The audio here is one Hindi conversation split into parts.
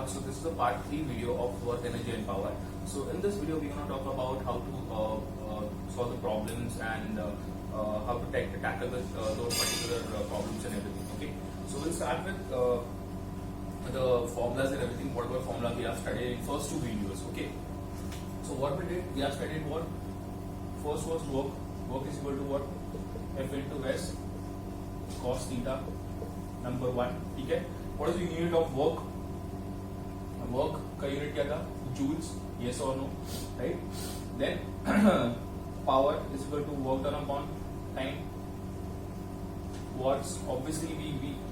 So this is a part 3 video of work, energy and power. So in this video we're going to talk about how to solve the problems and how to tackle those particular problems and everything. Okay, so we'll start with the formulas and everything, whatever formula we have studied in first two videos. Okay, so what we did, we have studied what? First was work is equal to what? F into S cos theta, number 1. ठीक है, what is the unit of work? Work का unit क्या था? Joules, yes or no, right? Then power is equal to work done upon time. Watts, obviously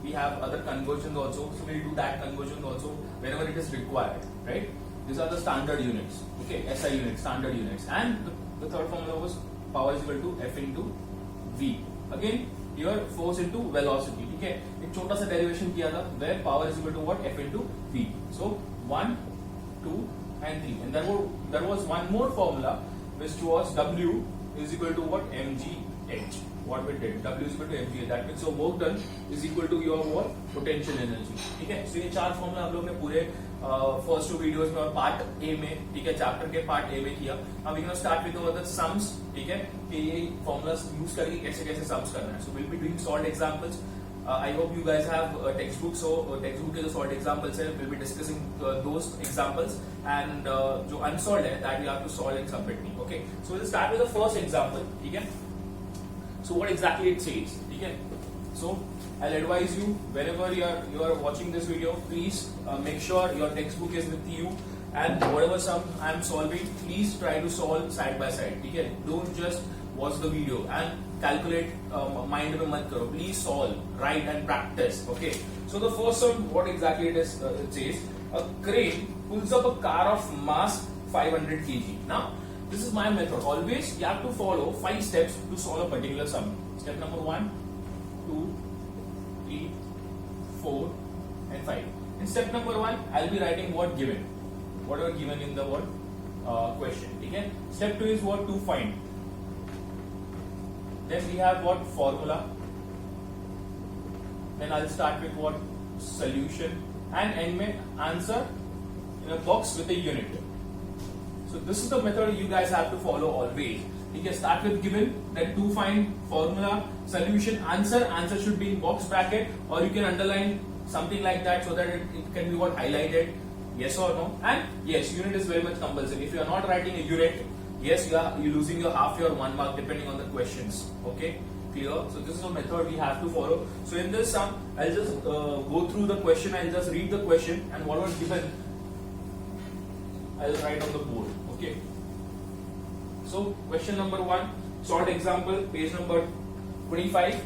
we have other conversions also, so we'll do that conversion also whenever it is required, right? These are the standard units, okay, SI units, standard units. And the third formula was power is equal to F into V. Again, here force into velocity, ठीक है? एक छोटा सा derivation किया था where power is equal to what? F into V. So 1, 2 and 3. And there was one more formula which was W is equal to what? mgh. What we did, W is equal to mgh. That means your work done is equal to your what? Potential energy. ठीक है? So ये चार formula हम लोग ने पूरे फर्स्ट टू वीडियोस में और पार्ट ए में, ठीक है, चैप्टर के पार्ट ए में किया. अब we can start with the sums, ठीक है, कि ये फॉर्मूलास यूज करके कैसे कैसे सम्स करना है. So will be doing solved examples. I hope you guys have a textbook, so textbook के जो solved examples है, we'll be discussing those examples, and जो unsolved है, that you have to solve and submit me. Okay, so we'll start with the first example. ठीक है, so what exactly it says, ठीक है. So I'll advise you whenever you are watching this video, please make sure your textbook is with you, and whatever sum I'm solving, please try to solve side by side. ठीक है, don't just watch the video and calculate, mind में मत करो. Please solve, write and practice. Okay. So the first one, what exactly it is? It says a crane pulls up a car of mass 500 kg. Now this is my method. Always you have to follow 5 steps to solve a particular sum. Step number 1, 2, 3, 4 and 5. In step number 1, I'll be writing what given, whatever given in the question. Okay. Step 2 is what to find. Then we have what formula. Then I'll start with what solution, and end में answer in a box with a unit. So this is the method you guys have to follow always. You can start with given, then to find, formula, solution, answer. Answer should be in box bracket, or you can underline something like that so that it can be what highlighted, yes or no. And yes, unit is very much compulsory. If you are not writing a unit, yes, you're losing your half your 1 mark depending on the questions. Okay, clear? So this is a method we have to follow. So in this sum, I'll just go through the question. I'll just read the question, and what was given, I'll write on the board. Okay. So question number 1, short example, page number 25.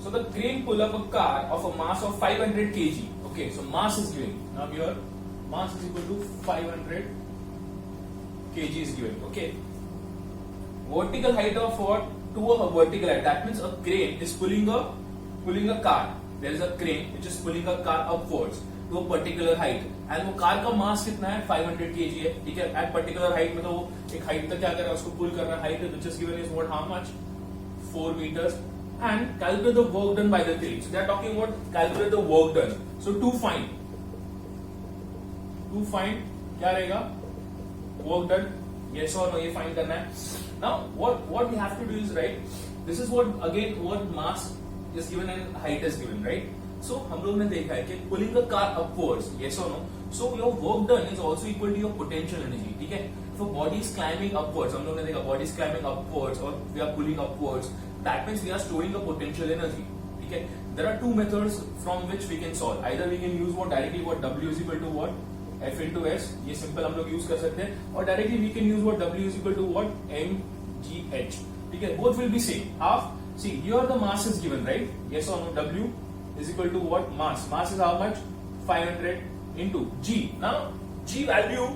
So the crane pull up a car of a mass of 500 kg. Okay, so mass is given. Now here, mass is equal to 500 kg is given. Okay. Vertical height of what? To a vertical height. That means a crane is pulling a car. There is a crane which is pulling a car upwards to a particular height. And वो कार का मास कितना है? 500 kg है. ठीक है. At particular height में तो वो एक height तक क्या कर रहा है? उसको pull कर रहा है. Height which is given is what? How much? 4 meters. And calculate the work done by the crane. So they are talking about calculate the work done. So to find क्या रहेगा? Work done, yes or no, ये find करना है. Now what we have to do is, right, this is what mass is given and height is given, right? So हम लोग ने देखा है कि pulling the car upwards, yes or no, so your work done is also equal to your potential energy. ठीक है, if a body is climbing upwards, हम लोग ने देखा body is climbing upwards or we are pulling upwards, that means we are storing a potential energy. ठीक है, there are two methods from which we can solve. Either we can use directly W is equal to what? F into S, ये सिंपल हम लोग यूज कर सकते हैं, और directly we can use what W is equal to what? mgh. ठीक है, both will be same. Half, see here the mass is given, right? Yes or no? W is equal to what? Mass. Mass is how much? 500 into G. Now G value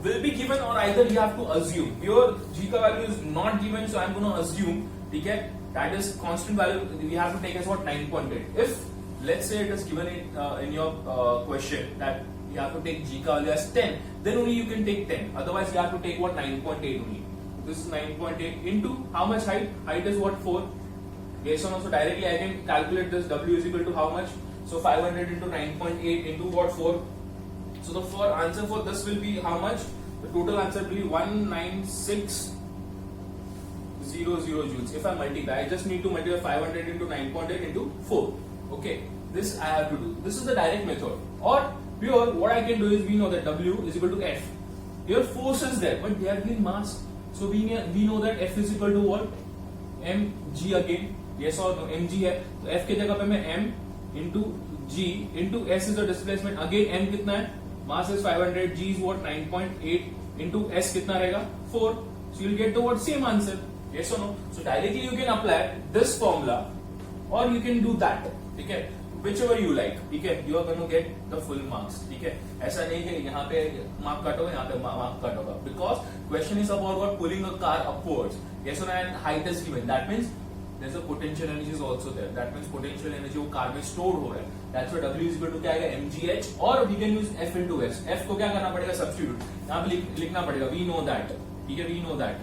will be given, or either you have to assume. Here G का value is not given, so I'm going to assume. ठीक है, that is constant value. We have to take as what? 9.8. If let's say it is given in your question that you have to take G ka value as 10, then only you can take 10. Otherwise you have to take what? 9.8 only. This is 9.8 into how much height? Height is what? 4. Yes or no? So directly I can calculate this. W is equal to how much? So 500 into 9.8 into what? 4. So the answer for this will be how much? The total answer will be 196,000 joules. If I multiply, I just need to multiply 500 into 9.8 into 4. Okay, this I have to do. This is the direct method. Or here, what I can do is, we know that W is equal to F. Here force is there, but they are given mass. So we know that F is equal to what? mg again. Yes or no? mg है, तो F के जगह पे मैं m into g into s is the displacement. Again m कितना है? Mass is 500, g is what? 9.8 into s कितना रहेगा? 4. So you'll get the what? Same answer. Yes or no? So directly you can apply this formula or you can do that. ठीक है? Whichever you like. ठीक है? You are going to get the full marks. ठीक है? ऐसा नहीं कि यहाँ पे mark कट होगा, यहाँ पे mark कट होगा. Because question is about what? Pulling a car upwards. Yes or no? And height is given. That means there's a potential energy is also there. That means potential energy वो कार में stored हो रहा है. That's why W is equal to क्या आएगा? mgh. और we can use F into S. F को क्या करना पड़ेगा? Substitute. यहाँ पे लिखना पड़ेगा. We know that. ठीक है? We know that.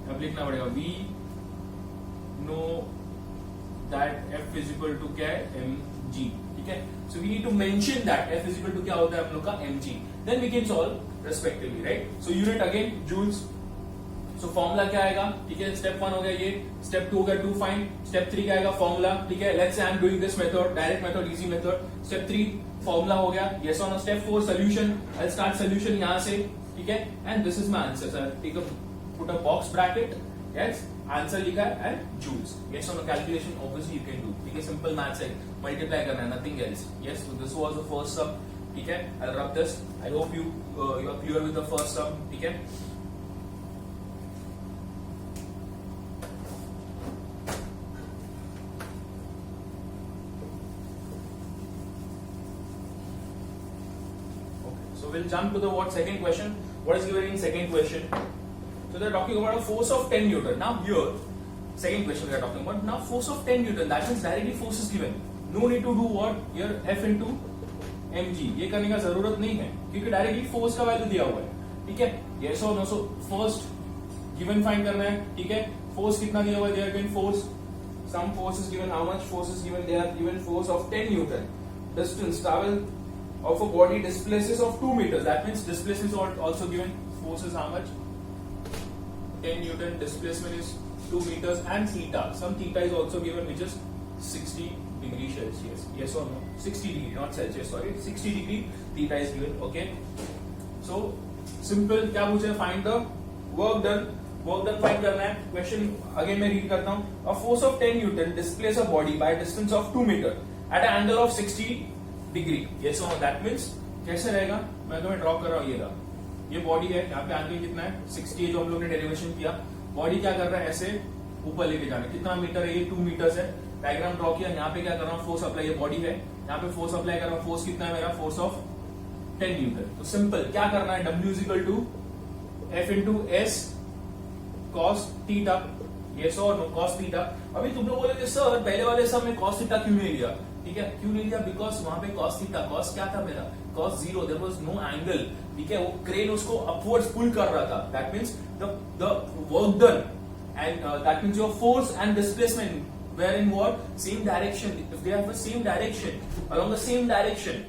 यहाँ पे लिखना पड़ेगा. We know that F is equal to क्या है? mg. ठीक है? So we need to mention that F is equal to क्या होता है हम लोग का? mg. Then we can solve respectively, right? So unit again joules. So formula क्या आएगा? ठीक है, स्टेप 1 हो गया ये, स्टेप 2 हो गया टू फाइंड, स्टेप 3 क्या आएगा? फॉर्मूला. ठीक है, let's say I am doing this method, direct method, easy method. Step 3 formula हो गया. यस और no? Step 4 solution. I start solution यहां से. ठीक है, and this is my answer. Sir take a put a box bracket. Yes, answer लिखा है एंड जूल्स. यस और no? Calculation obviously you can do. ठीक है, सिंपल मैथ्स है, मल्टीप्लाई करना है, nothing else. Yes, so this was the first sum. ठीक है, I rub this. I hope you are clear with the first sum. ठीक है, so we'll jump to the second question. What is given in second question? So they're talking about a force of 10 Newton. Now here, second question we are talking about. Now force of 10 Newton, that means directly force is given. No need to do what? Here F into mg. ये करने का जरूरत नहीं है क्योंकि डायरेक्टली फोर्स का वैल्यू दिया हुआ है. ठीक है, yes or no? So first given find करना है. ठीक है, फोर्स कितना दिया हुआ है? They are given force. Some force is given. How much force is given? They are given force of 10 Newton. Distance travel of a body displaces of 2 meters. That means displacement is also given. Force is how much? 10 Newton. Displacement is 2 meters and theta. Some theta is also given, which is 60 degree Celsius. Yes or no? 60 degree, not Celsius. Sorry, 60 degree theta is given. Okay. So simple. क्या पूछे? Find the work done. Work done find करना है. Question again मैं read करता हूँ. A force of 10 Newton displaces a body by a distance of 2 meter at an angle of 60 degree. Yes or no? That means कैसे रहेगा? मैं तुम्हें ड्रॉ कर रहा हूँ. ये रहा, ये बॉडी है. यहाँ पे एंगल कितना है? 60 है, जो हम लोग ने डेरिवेशन किया. बॉडी क्या कर रहा है? ऐसे ऊपर लेके जाना. कितना मीटर है? ये 2 मीटर्स है. डायग्राम ड्रॉ किया. यहाँ पे क्या कर रहा हूँ? Force apply. ये बॉडी है, यहाँ पे फोर्स अप्लाई कर रहा हूँ. फोर्स कितना है मेरा? Force of 10 newton. तो सिंपल क्या करना है? W is equal to F into S cos theta. Yes और नो? Cos theta. अभी तुम लोग बोलोगे सर पहले वाले सब में कॉस थीटा क्यों नहीं लिया? ठीक है, क्यों नहीं लिया? बिकॉज वहां पे कॉस थीटा, कॉस क्या था मेरा? Cos 0. There was no angle. ठीक है, वो क्रेन उसको अपवर्ड्स पुल कर रहा था. That means the work done and that means your force and displacement were in what? Same direction. If they have the same direction, along the same direction,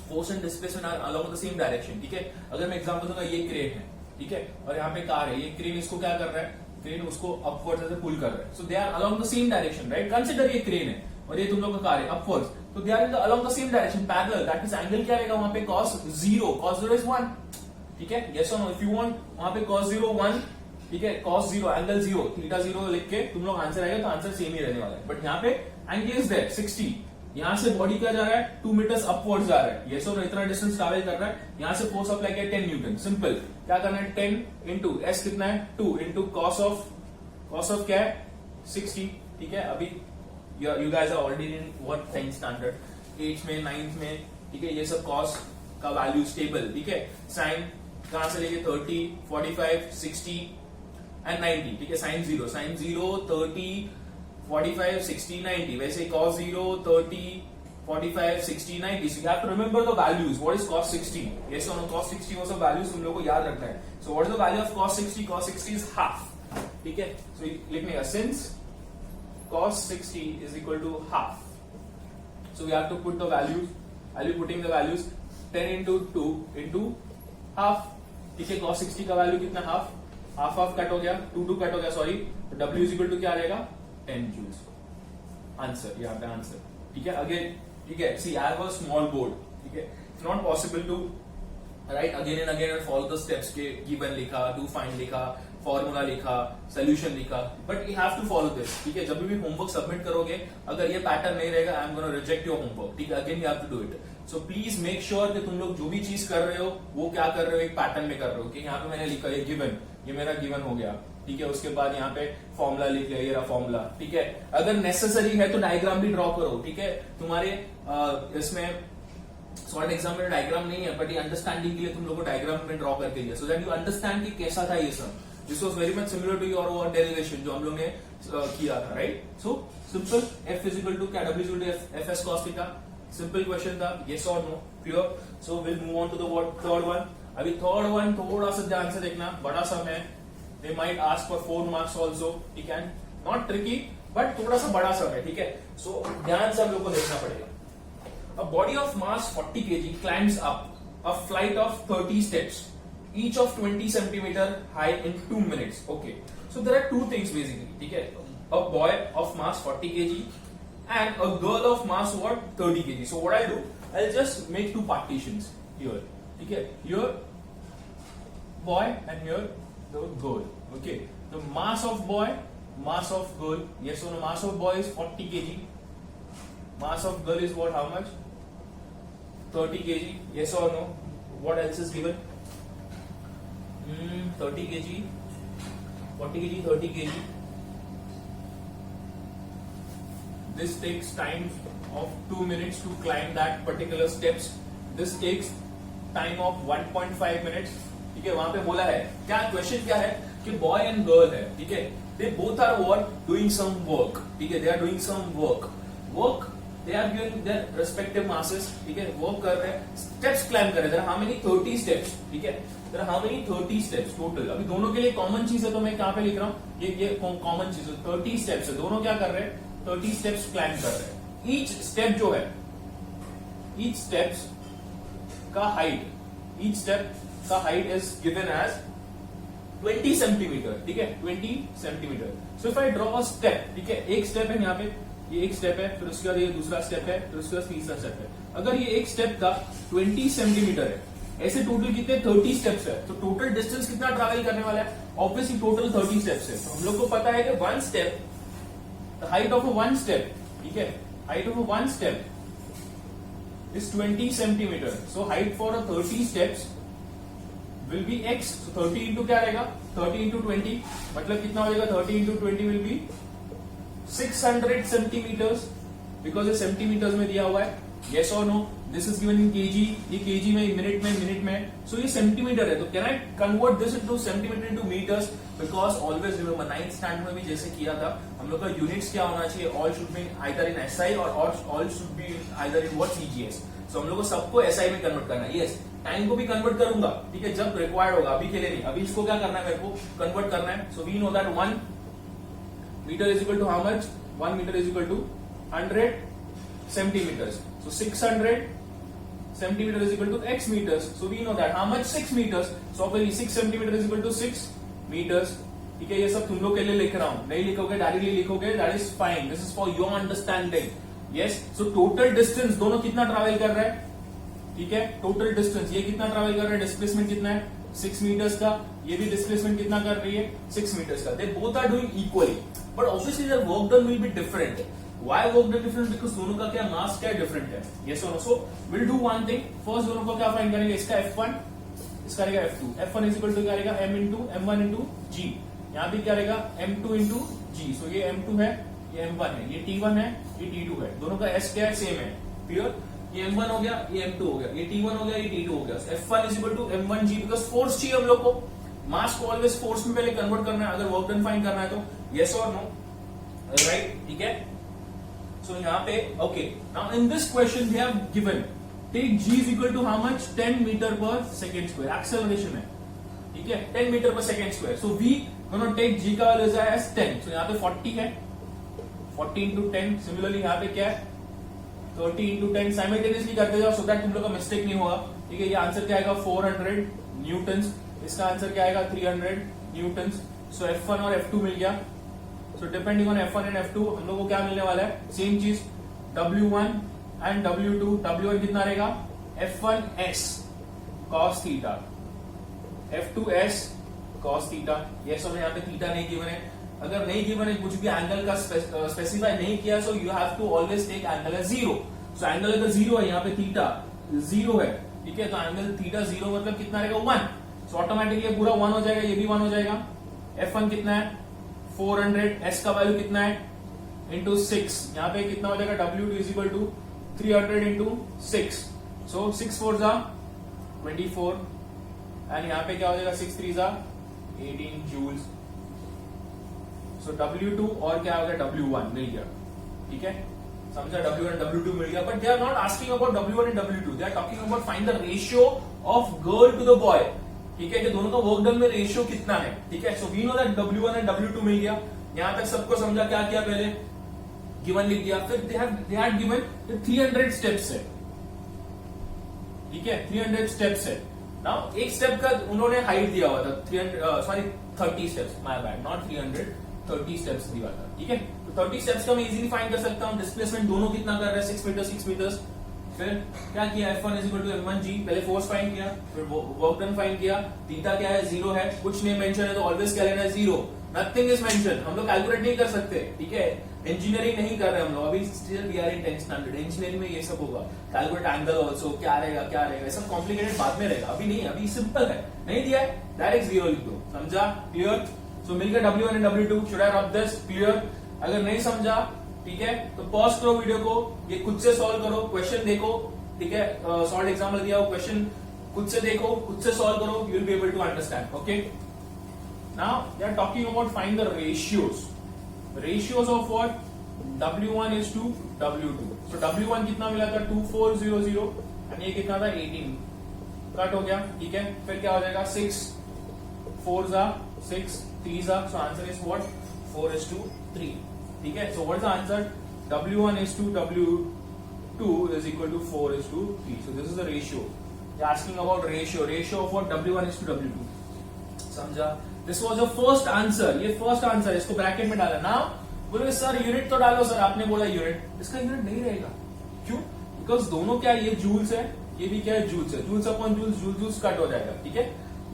force and displacement are along the same direction. ठीक है, अगर मैं एग्जांपल दूंगा, ये क्रेन है. ठीक है, और यहाँ पे कार है. ये क्रेन इसको क्या कर रहा है? क्रेन उसको अपवर्ड्स ऐसे पुल कर रहा है. So they are along the same direction, right? Consider ये क्रेन है और ये तुम लोग का कार है अपवर्ड्स. तो they are in the along the same direction, parallel. That means angle क्या रहेगा वहां पे? cos 0. cos 0 is 1. ठीक है, यस और नो? इफ यू वांट वहां पे cos 0 1. ठीक है, cos 0 एंगल 0 थीटा 0 लिख के तुम लोग आंसर आएगा, तो आंसर सेम ही रहने वाला है. बट यहाँ पे एंगल इज देयर 60. यहाँ से बॉडी क्या जा रहा है? 2 मीटर्स अपवर्ड जा रहा है. यस और नो? इतना डिस्टेंस ट्रैवल कर रहा है. यहाँ से फोर्स अप्लाई किया 10 न्यूटन. सिंपल क्या करना है? 10 इंटू एस कितना है? 2 इंटू कॉस ऑफ क्या है? 60. ठीक है, अभी you guys are already in what 10th standard, 8th में, 9th में. ठीक है, ये सब cos का वैल्यू स्टेबल. ठीक है, साइन कहां से लेके 30, 45, 60 एंड 90. ठीक है, साइन 0, 30, 45, 60, 90. वैसे cos 0, 30, 45, 60, 90. So you have to remember the values. What is cos 60? Yes or no? Cos 60 वो सब values तुम लोग को याद रखना है. So what is the value of cos 60? Cos 60 is half. ठीक है, so लिखने का since cos 60 is equal to half. So we have to put the values. I'll be putting the values. 10 into 2 into half, ठीक है, cos 60 का वैल्यू कितना, हाफ, हाफ हाफ कट हो गया, 2 कट हो गया, सॉरी, तो W इज इक्वल टू क्या आ जाएगा, 10 जूल्स। आंसर, यहाँ पे आंसर, ठीक है। अगेन, ठीक है, see I have a small board, ठीक है, it's not possible to write again and again and follow the steps के, गिवन लिखा, डू फाइंड लिखा, फॉर्मूला लिखा, सोल्यूशन लिखा, but you have to follow this, ठीक है। जब भी होमवर्क सबमिट करोगे, अगर ये पैटर्न नहीं रहेगा, I am gonna reject your homework, ठीक है। Again you have to do it. So please make sure कि तुम लोग जो भी चीज कर रहे हो वो क्या कर रहे हो, एक पैटर्न में कर रहे हो, कि यहाँ पे मैंने लिखा ये गिवन, ये मेरा गिवन हो गया, ठीक है। उसके बाद यहाँ पे फॉर्मूला लिख लिया, ये रहा फॉर्मूला, ठीक है। अगर नेसेसरी है तो डायग्राम भी ड्रॉ करो, ठीक है। तुम्हारे इसमें सॉर्ट एग्जाम में डायग्राम नहीं है, बट ये अंडरस्टैंडिंग के लिए तुम लोग को डायग्राम में ड्रॉ करके दिया, सो दैट यू अंडरस्टैंड कि कैसा था ये सब। This was very much similar to your derivation जो हम लोग ने किया था, right. So simple, F is equal to क्या, W is equal to FS cos theta, simple question था, yes or no, clear. So will move on to the third one. अभी थर्ड वन थोड़ा सा ध्यान से देखना, बड़ा सा है, they might ask for 4 marks also, ठीक है, नॉट ट्रिकी बट थोड़ा सा बड़ा सा है, ठीक है। सो ध्यान से हम लोग को देखना पड़ेगा। A body of mass 40 kg climbs up a flight of 30 steps, each of 20 centimeter high in 2 minutes. Okay, so there are two things basically. ठीक है, a boy of mass 40 kg and a girl of mass what 30 kg. So what I'll do, I'll just make two partitions here. ठीक है, here boy and here the girl. Okay, the mass of boy, mass of girl. Yes or no? Mass of boy is 40 kg. Mass of girl is what? How much? 30 kg. Yes or no? What else is given? 30 kg, 40 kg, 30 kg. This takes time of 2 minutes to climb that particular steps. This takes time of 1.5 minutes. ठीक है, वहां पे बोला है क्या, क्वेश्चन क्या है कि बॉय एंड गर्ल है, ठीक है, they both are what doing some work, ठीक है, they are doing some work, they are given their respective masses, ठीक है, वर्क कर रहे हैं, स्टेप्स क्लाइम कर रहे हैं, हाउ मेनी 30 स्टेप्स, ठीक है, there how many 30 steps total. अभी दोनों के लिए कॉमन चीज है तो मैं कहां पे लिख रहा हूं, ये कॉमन चीज है, 30 स्टेप्स है, दोनों क्या कर रहे हैं, 30 स्टेप्स क्लाइम कर रहे हैं। ईच स्टेप जो है, ईच स्टेप्स का हाइट, ईच स्टेप का height is given as 20 centimetre, ठीक है, 20 centimetre. So if I draw a step, ठीक है, एक स्टेप है यहाँ पे, ये एक स्टेप है, फिर उसके बाद ये दूसरा स्टेप है, फिर उसके बाद तीसरा स्टेप है। अगर ये एक स्टेप का 20 सेंटीमीटर है, ऐसे टोटल कितने 30 स्टेप्स है, तो टोटल डिस्टेंस कितना ट्रैवल करने वाला है, ऑब्वियसली टोटल 30 स्टेप्स है। तो हम लोग को पता है कि one step, the height of one step, ठीक है, height of one step is 20 centimetre. So height for a 30 steps will be x, so 30 into क्या रहेगा, 30 into 20 मतलब कितना हो जाएगा, 30 into 20 will be 600 centimeters, because ये सेंटीमीटर्स में दिया हुआ है। yes or no, this is given in kg, ये kg में, मिनट में, so ये सेंटीमीटर है, तो can I convert this into centimeter into meters, because always remember 9th standard में भी जैसे किया था, हम लोग का यूनिट्स क्या होना चाहिए, all should be either in SI और all should be either in what CGS। so हम लोग को सबको SI में कन्वर्ट करना है। yes, टाइम को भी कन्वर्ट करूंगा, ठीक है, जब रिक्वायर्ड होगा, अभी के लिए नहीं, अभी इसको क्या करना है, मेरे को कन्वर्ट करना है। So we know that 1 metre is equal to how much, 1 metre is equal to 100 centimetres, so 600 centimetre is equal to x metres. So we know that how much, 6 metres, so obviously 6 centimetre is equal to 6 metres, ठीक है। ये सब तुम लोग के लिए लिख रहा हूं, नहीं लिखोगे डायरेक्टली लिखोगे, that is fine, this is for your understanding. Yes, so total distance दोनों कितना ट्रैवल कर रहा है, ठीक है, टोटल डिस्टेंस ये कितना ट्रैवल कर रहा है, डिस्प्लेसमेंट कितना है 6 मीटर्स का, ये भी डिस्प्लेसमेंट कितना कर रही है 6 मीटर्स का। They both are doing equally, but obviously their work done will be different. Why work done different, because दोनों का क्या मास क्या डिफरेंट है। यस और no, so will do one thing, first दोनों को क्या फाइंड करेंगे, इसका F1, इसका रहेगा F2। F1 is equal to क्या रहेगा, M into M1 into G, यहाँ भी क्या रहेगा M2 इंटू G। सो ये M2 है, ये M1 है, ये T1 है, ये T2 है, दोनों का S क्या है, सेम है, क्लियर। ये M1 हो गया, ये M2 हो गया, ये T1 हो गया, ये T2 हो गया। F1 is equal to M1G, because force चाहिए हम लोग को, मास को ऑलवेज फोर्स में पहले कन्वर्ट करना है, अगर वर्क डन फाइंड करना है तो। यस और नो, राइट, ठीक है। सो यहाँ पे okay, now in this question they have given take G is equal to how much, 10 metre per second square, acceleration है, ठीक है, 10 metre per second square. So we gonna take G का वैल्यू एज 10, सो यहाँ पे 40 है, 40 इंटू 10, सिमिलरली यहाँ पे क्या है 30 इंटू 10, साइमल्टेनियसली करते जाओ सो दैट तुम लोग का मिस्टेक नहीं होगा। ठीक है, ये आंसर क्या आएगा 400 न्यूटन्स, इसका आंसर क्या आएगा 300 न्यूटन्स। सो F1 और F2 मिल गया। So depending on F1 and F2 हम लोग को क्या मिलने वाला है, सेम चीज W1 एंड W2। W1 कितना रहेगा F1s cos theta, F2s cos theta. ये सब यहाँ पे थीटा नहीं गिवन है, अगर नहीं गिवन है कुछ भी एंगल का स्पेसिफाई नहीं किया, so you have to always take angle as zero. So angle अगर जीरो है, यहाँ पे थीटा जीरो है, ठीक है, तो एंगल थीटा जीरो मतलब कितना रहेगा 1। सो ऑटोमेटिकली पूरा 1 हो जाएगा, ये भी 1 हो जाएगा। F1 कितना है 400, S का वैल्यू कितना है इंटू 6, यहाँ पे कितना हो जाएगा W2 is equal to 300 into 6। So 6 4 जा 24 एंड यहाँ पे क्या हो जाएगा 6 3 जा 18 जूल्स। सो W2 और क्या हो गया W1 मिल गया, ठीक है, समझा, W1 W2 मिल गया। But they are not asking about W1 and W2, they are talking about find the ratio of girl to the boy, ठीक है, कि दोनों का वर्क डन में रेशियो कितना है, ठीक है। So we know that W1 and W2 मिल गया, यहां तक सबको समझा। क्या किया पहले गिवन लिख दिया, फिर दे हैड गिवन 300 स्टेप्स है, ठीक है, 300 स्टेप्स है। नाउ एक स्टेप का उन्होंने हाइट दिया हुआ था 30 steps, my bad, not 300, 30 steps दिया था, ठीक है। तो 30 स्टेप्स का मैं इजीली फाइंड कर सकता हूं। डिस्प्लेसमेंट दोनों कितना कर रहे हैं 6 मीटर 6 मीटर। फिर क्या किया F1 is equal to m1g, पहले फोर्स फाइंड किया, फिर वर्क डन फाइंड किया। थीटा क्या है 0 है, कुछ नहीं मेंशन है तो ऑलवेज क्या लेना है 0, नथिंग इज मेंशन। हम लोग कैलकुलेट नहीं कर सकते, ठीक है, इंजीनियरिंग नहीं कर रहे हम लोग अभी, still we are in 10th standard. Engineering में ये सब होगा, कैलकुलेट एंगल आल्सो, क्या रहेगा, सब कॉम्प्लिकेटेड बाद में रहेगा, अभी नहीं, अभी सिंपल है। नहीं दिया है डायरेक्ट 0 लिख दो, समझा, क्लियर। सो मिल गया W1 and W2, should I rub this, clear. अगर नहीं समझा, ठीक है, तो पॉज करो वीडियो को, ये खुद से सॉल्व करो, क्वेश्चन देखो, ठीक है, सॉल्व एग्जाम्पल दिया हो, क्वेश्चन खुद से देखो, खुद से सॉल्व करो, you will be able to understand, okay. Now they are talking about find the ratios of what, W1 is to W2। so W1 कितना मिला था 2400 एंड ये कितना था 18, कट हो गया, ठीक है। फिर क्या हो जाएगा 6 4 जा 6 3 जा, सो आंसर इज व्हाट 4:3, ठीक है। So what is the answer, W1 is to W2 is equal to 4:3। so this is the ratio, they are asking about ratio of what, W1 is to W2, समझा। This was the first answer, ये फर्स्ट आंसर, इसको ब्रैकेट में डाला। नाउ बोलोगे सर यूनिट तो डालो, सर आपने बोला यूनिट, इसका यूनिट नहीं रहेगा, क्यों, बिकॉज दोनों क्या है, ये जूल्स है, ये भी क्या है जूल्स है, joules upon joules, joules cut हो जाएगा, ठीक है।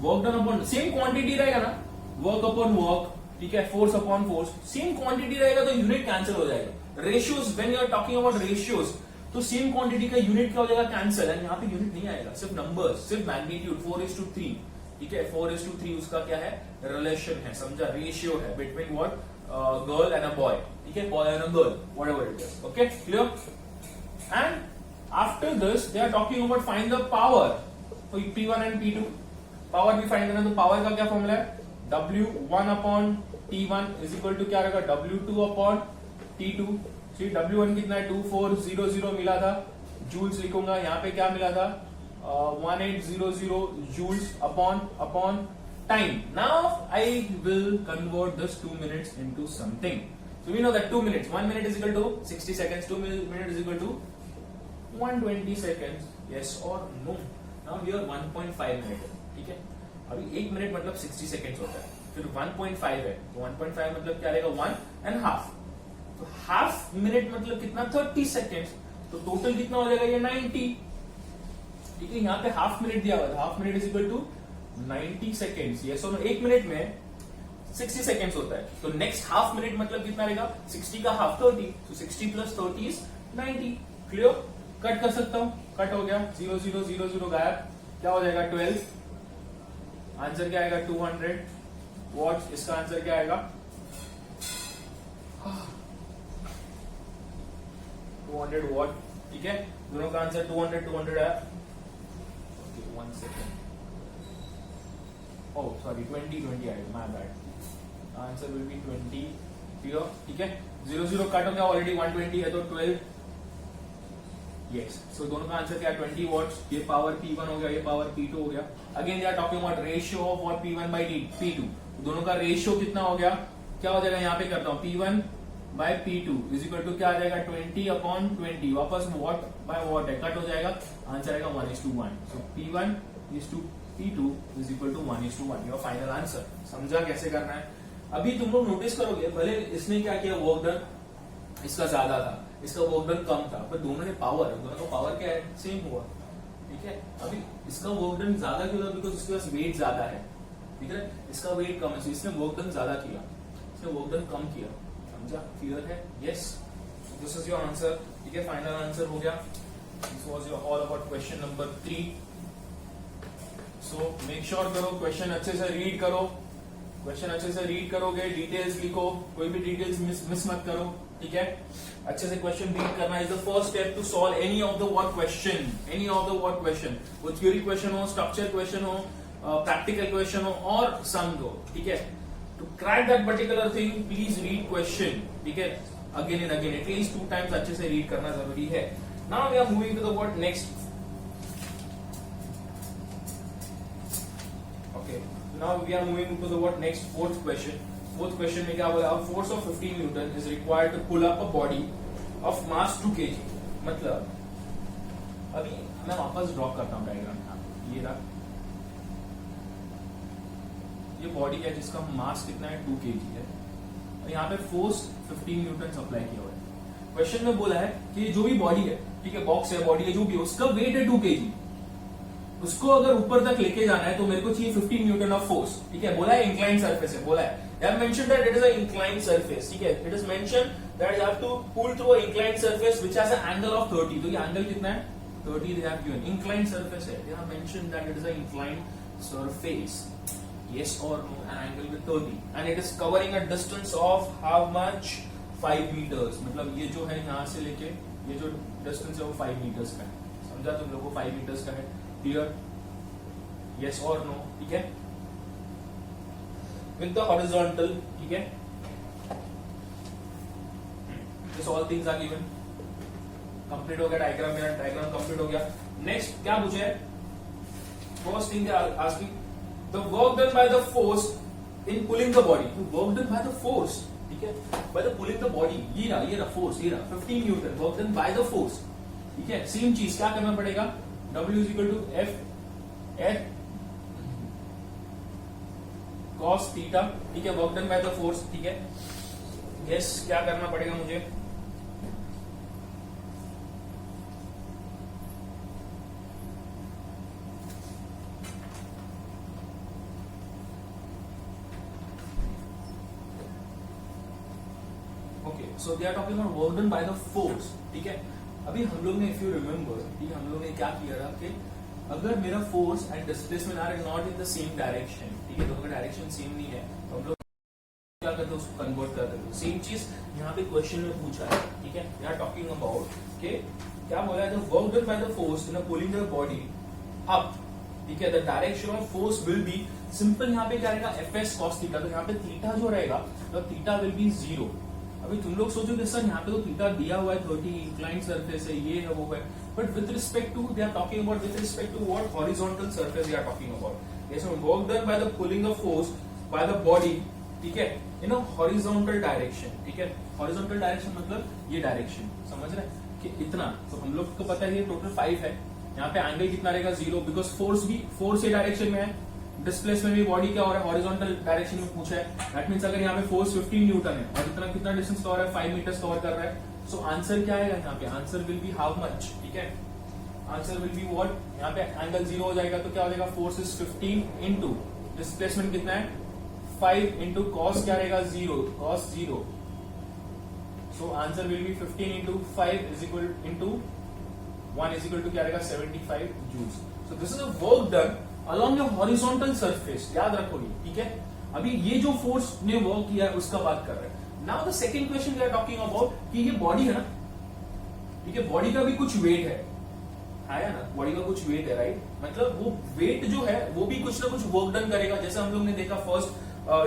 Work done upon same quantity रहेगा ना, वर्क अपॉन वर्क, ठीक है, force upon force, same quantity रहेगा, तो यूनिट कैंसिल हो जाएगा। Ratios, when you are talking about ratios, तो सेम क्वांटिटी का यूनिट क्या हो जाएगा कैंसिल, एंड यहाँ पे यूनिट नहीं आएगा, सिर्फ नंबर्स, सिर्फ मैग्नीट्यूड 4:3, ठीक है, 4:3 उसका क्या है रिलेशन है, समझा, रेशियो है between what girl and a boy, ठीक है, boy and a girl, whatever it is, okay, clear. And after this they are talking about find the power, तो P1 एंड P2 पावर भी फाइंड करना, तो पावर का क्या फॉर्मूला है, W1 upon T1 is equal to क्या रहेगा W2 अपॉन T2। W1 कितना है 2400 मिला था, जूल्स लिखूंगा, यहाँ पे क्या मिला था 1800 joules upon time. Now I will convert this 2 minutes into something. So we know that 2 minutes, 1 minute is equal to 60 seconds, 2 minutes is equal to 120 seconds. Yes or no? Now here 1.5 minute है, ठीक है। अभी 1 मिनट मतलब 60 seconds होता है, फिर 1.5 है, तो 1.5 मतलब क्या रहेगा 1.5, तो हाफ मिनट मतलब कितना 30 seconds, तो टोटल कितना हो जाएगा ये 90, ठीक है। यहाँ पे हाफ मिनट दिया हुआ था, half minute is equal to 90 seconds. ये सो 1 मिनट में 60 सेकेंड्स होता है, तो नेक्स्ट हाफ मिनट मतलब कितना रहेगा 60 का हाफ 30, तो 60 प्लस 30 इज 90, क्लियर। कट कर सकता हूं, कट हो गया, 0 0 0 0 गायब, क्या हो जाएगा 12, आंसर क्या आएगा 200 वॉट, इसका आंसर क्या आएगा 200 वॉट, ठीक है, दोनों का आंसर 200 आया। 1 second. Oh, sorry, 20 आएगा, my bad. Answer will be 20 here, ठीक है। 0 0 कट हो गया, ऑलरेडी 120 है तो 12, yes. So दोनों का आंसर क्या है 20 वॉट्स, ये पावर P1 हो गया, ये पावर P2 हो गया। Again they are talking about ratio of what P1 by P2, दोनों का रेशियो कितना हो गया, क्या हो जाएगा, यहाँ पे करता हूँ P1 bye P2 is equal to क्या आ जाएगा 20/20 वापस वॉट बाय वॉट है कट हो जाएगा आंसर आएगा 1:1 so P1 is to P2 is equal to 1:1 your final answer. समझा कैसे करना है? अभी तुम लोग नोटिस करोगे भले इसने क्या किया वर्क डन इसका ज्यादा था इसका वर्क डन कम था पर दोनों ने पावर है दोनों का पावर क्या है सेम हुआ ठीक है। अभी इसका वर्क डन ज्यादा क्यों था बिकॉज इसके पास वेट ज्यादा है ठीक है इसका वेट कम है इसने वर्क डन ज्यादा किया इसने वर्क डन कम किया। समझा क्लियर है? Yes this is your answer ठीक है फाइनल आंसर हो गया। This was your all about question number 3। So make sure करो क्वेश्चन अच्छे से रीड करो क्वेश्चन अच्छे से रीड करोगे डिटेल्स लिखो कोई भी डिटेल्स मिस मत करो ठीक है। अच्छे से क्वेश्चन रीड करना is the first step to solve any of the word question वो थ्योरी क्वेश्चन हो स्ट्रक्चर क्वेश्चन हो प्रैक्टिकल क्वेश्चन हो और सम हो ठीक है। To crack that particular thing please read question ठीक है again and again at least 2 times अच्छे से रीड करना जरूरी है। Now we are moving to the word next. Now we are moving to the what next fourth question. Fourth question में क्या बोला? A force of 15 Newton is required to pull up a body of mass 2 kg. मतलब अभी मैं वापस ड्रॉ करता हूँ डायग्राम ये रहा ये बॉडी है जिसका मास कितना है 2 kg है और यहाँ पे फोर्स 15 न्यूटन अप्लाई किया हुआ है। क्वेश्चन में बोला है कि जो भी बॉडी है ठीक है बॉक्स है बॉडी है जो भी है उसका वेट है 2 kg उसको अगर ऊपर तक लेके जाना है तो मेरे को चाहिए 15 न्यूटन ऑफ फोर्स ठीक है। बोला है इंक्लाइन सरफेस है बोला है I have mentioned that it is an inclined surface ठीक है। It is mentioned that you have to pull through an inclined surface which has an angle of 30 तो ये एंगल कितना है 30 they have given inclined surface है they have mentioned that it is an inclined surface yes or no an angle with 30 and it is covering a distance of how much 5 meters मतलब ये जो है यहाँ से लेके ये जो डिस्टेंस है वो 5 meters का है। समझा तुम लोगों को 5 meters का है क्लियर yes or no ठीक है with the horizontal ठीक है this all things are given complete हो गया डायग्राम मेरा डायग्राम कंप्लीट हो गया। नेक्स्ट क्या पूछे है first thing asking the work done by the force in pulling the body work done by the force ठीक है bye the pulling the body ये रहा फोर्स ये रहा 15 Newton work done by the force ठीक है। सेम चीज क्या करना पड़ेगा W is equal to F cos theta ठीक है work done by the force ठीक है। यस क्या करना पड़ेगा मुझे okay so they are talking about work done by the force ठीक है। अभी हम लोग ने इफ यू रिमेम्बर ठीक है हम लोग ने क्या किया था कि अगर मेरा force and displacement are not in the same direction ठीक है दोनों का डायरेक्शन सेम नहीं है तो हम लोग क्या करते हैं उसको कन्वर्ट करते हैं। सेम चीज यहाँ पे क्वेश्चन में पूछा है ठीक है। वी आर टॉकिंग अबाउट के क्या बोला है the work done by the force in pulling the body up ठीक है the direction of force will be simple यहाँ पे क्या रहेगा Fs cos थीटा तो यहाँ पे थीटा जो रहेगा तो थीटा विल बी 0। अभी तुम लोग सोचो कि सर यहाँ पे तो थीटा दिया हुआ है 30 इंक्लाइंड सरफेस है ये है वो है but with respect to they are talking about with respect to what horizontal surface they are talking about yes work done by the pulling of force by the body ठीक है इन अ हॉरिजॉन्टल डायरेक्शन ठीक है। हॉरिजॉन्टल डायरेक्शन मतलब ये डायरेक्शन समझ रहे हैं कि इतना तो हम लोग को पता है ये टोटल 5 है यहाँ पे एंगल कितना रहेगा 0 बिकॉज फोर्स भी फोर्स ये डायरेक्शन में है डिस्प्लेसमेंट भी बॉडी क्या हो रहा है हॉरिजॉन्टल डायरेक्शन में पूछा है दैट मींस अगर यहाँ पे फोर्स 15 न्यूटन है और इतना कितना डिस्टेंस कवर है 5 मीटर्स कवर कर रहा है सो आंसर क्या आएगा यहाँ पे answer will B how much ठीक है आंसर विल बी व्हाट यहाँ पे एंगल 0 हो जाएगा तो क्या हो जाएगा फोर्स इज 15 इंटू डिस्प्लेसमेंट कितना है 5 इंटू कॉस क्या रहेगा 0 cos 0 so answer will be 15 into 5 is equal to 1 is equal to क्या रहेगा 75 joules. So this is a work done along a horizontal surface याद रखोगे ठीक है। अभी ये जो फोर्स ने वर्क किया है उसका बात कर रहे हैं। Now the second question we are talking about कि ये बॉडी है ना ठीक है बॉडी का भी कुछ वेट है ना बॉडी का कुछ वेट है राइट मतलब वो वेट जो है वो भी कुछ ना कुछ वर्क डन करेगा। जैसे हम लोग ने देखा फर्स्ट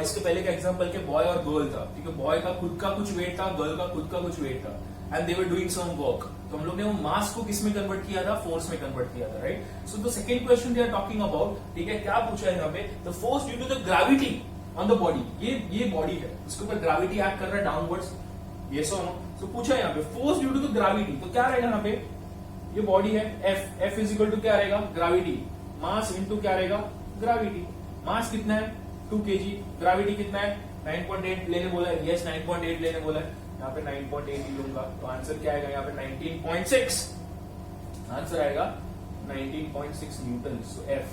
इसके पहले का एग्जांपल के बॉय और गर्ल था ठीक है बॉय का खुद का कुछ वेट था गर्ल का खुद का कुछ वेट था and they were doing some work तो हम लोग ने वो मास को किस में कन्वर्ट किया था फोर्स में कन्वर्ट किया था right. So the second question they are talking about ठीक है क्या पूछा है यहाँ पे the force due to the gravity on the body ये बॉडी है उसके ऊपर ग्रेविटी एक्ट कर रहा है डाउनवर्ड्स ये सो नो। तो पूछा यहाँ पे force due to the gravity, तो क्या रहेगा यहाँ पे, ये बॉडी है F, F is equal to क्या रहेगा, ग्रेविटी मास इनटू क्या रहेगा, ग्रेविटी। मास कितना है 2 kg, ग्रेविटी कितना है 9.8 लेने बोला है, यस 9.8 लेने बोला है, यहाँ पे 9.8 ही लूंगा, तो आंसर क्या आएगा यहाँ पे 19.6, आंसर आएगा 19.6 न्यूटन, सो एफ।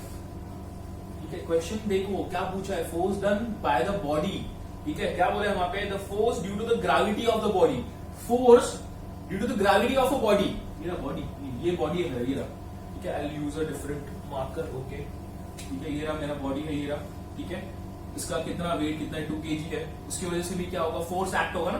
ठीक है, क्वेश्चन देखो क्या पूछा है, force done by the body, ठीक है, क्या बोला है वहां पे, the force due to the gravity of the body, force due to the gravity of a body, ये रहा बॉडी, ये बॉडी है मेरा, ये रहा, ठीक है, I will use a different marker, okay, ठीक है, ये रहा मेरा बॉडी है, ये रहा, ठीक है, इसका कितना वेट कितना है 2 kg है, उसकी वजह से भी क्या होगा, फोर्स एक्ट होगा ना,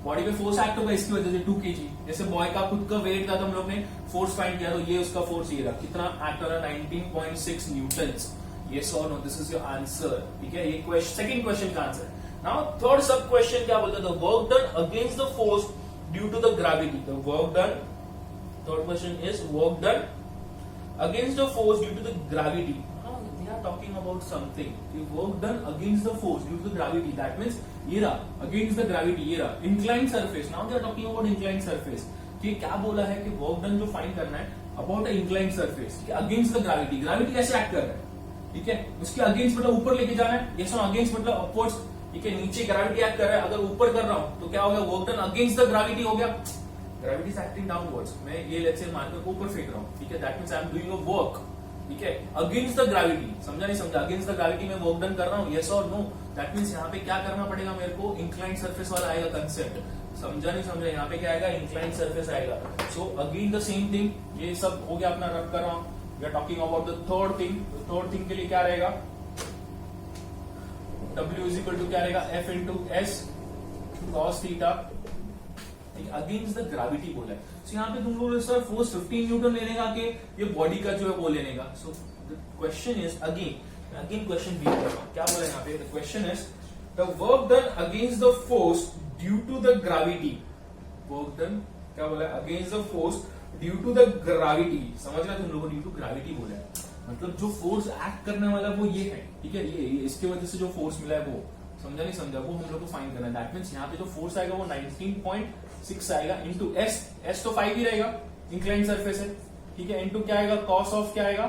बॉडी पे फोर्स एक्ट होगा इसकी वजह से 2 kg, जैसे बॉय का खुद का वेट था तो हम लोग ने फोर्स फाइंड किया, तो ये उसका फोर्स ये रहा, कितना एक्ट हो रहा है 19.6 न्यूटन्स, यस और no, this is your answer, ठीक है, ये सेकंड क्वेश्चन का answer. Now third sub question क्या बोलता है, the work done against the force due to the gravity, the work done, third question is work done against the force due to the gravity. Now they are talking about something. The work done against the force due to the gravity. That means ये रहा against the gravity, ये रहा inclined surface. Now they are talking about inclined surface. कि क्या बोला है कि work done जो फाइंड करना है about a inclined surface, कि against the gravity. Gravity कैसे एक्ट कर रहा है, ठीक है, उसके against मतलब ऊपर लेके जाना है, yes or against मतलब upwards, ठीक है, नीचे gravity एक्ट कर रहा है, अगर ऊपर कर रहा हूं तो क्या हो गया, work done against the gravity हो गया, ग्रेविटी इज एक्टिंग डाउनवर्ड्स, मैं ये लेट्स से मानकर ऊपर फेंक रहा हूँ, ठीक है, that means I am doing a work, ठीक है, अगेंस्ट द ग्रेविटी, समझा नहीं समझा, अगेंस्ट द ग्रेविटी में वर्क डन कर रहा हूँ, यस और नो, दैट मींस यहाँ पे क्या करना पड़ेगा मेरे को, इंक्लाइंड सरफेस वाला आएगा कंसेप्ट, समझा नहीं समझा, यहाँ पे क्या आएगा, इंक्लाइंड सरफेस आएगा, so again the same thing, ये सब हो गया अपना, रब कर रहा हूँ, we are talking about the third thing, third thing के लिए क्या रहेगा, W इज इक्वल टू क्या रहेगा, F into S cos theta, against the gravity बोला है, सो यहाँ पे तुम लोग सर फोर्स 15 न्यूटन लेने का कि ये बॉडी का जो है वो लेने का, so the question is again question B क्या बोला है यहाँ पे, the question is the work done against the force due to the gravity, work done क्या बोला है, against the force due to the gravity, समझ रहे तुम लोगों ने, ड्यू टू ग्रेविटी बोला है, मतलब जो फोर्स एक्ट करने वाला वो ये है, ठीक है, ये इसके वजह से जो फोर्स मिला है वो, समझा नहीं समझा, वो हम लोग को फाइंड करना है, दैट मींस यहाँ पे जो फोर्स आएगा वो 19.6 आएगा इंटू एस, एस तो 5 ही रहेगा, इंक्लाइंड सरफेस है, ठीक है, इंटू क्या आएगा, कॉस ऑफ क्या आएगा,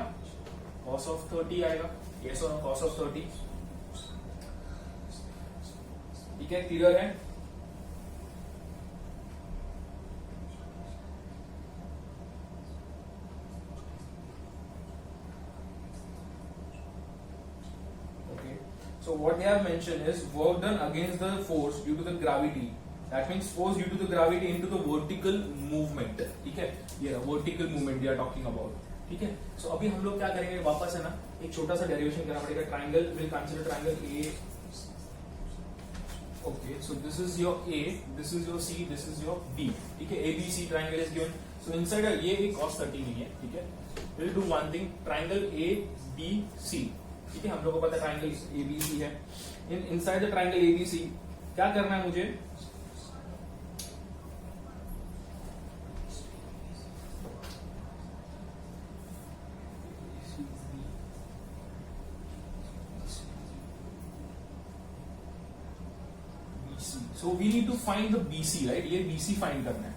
कॉस ऑफ 30 आएगा, यस और कॉस ऑफ 30, ठीक है, क्लियर है, so what they have mentioned is work done against the force due to the gravity, that means force due to the gravity into the vertical movement, ठीक है, ये vertical movement they are talking about, ठीक है, so अभी हम लोग क्या करेंगे, वापस है ना एक छोटा सा डेरिवेशन करना पड़ेगा, triangle will consider triangle A, okay, so this is your A, this is your C, this is your B, ठीक है, ABC triangle is given, so inside ये एक cos 30 नहीं है, ठीक है, we'll do one thing, triangle ABC, ठीक है, हम लोग को पता है ट्राइंगल एबीसी है, इनसाइड द ट्राइंगल एबीसी क्या करना है मुझे, so we need to find the BC, right, ये बीसी फाइंड करना है,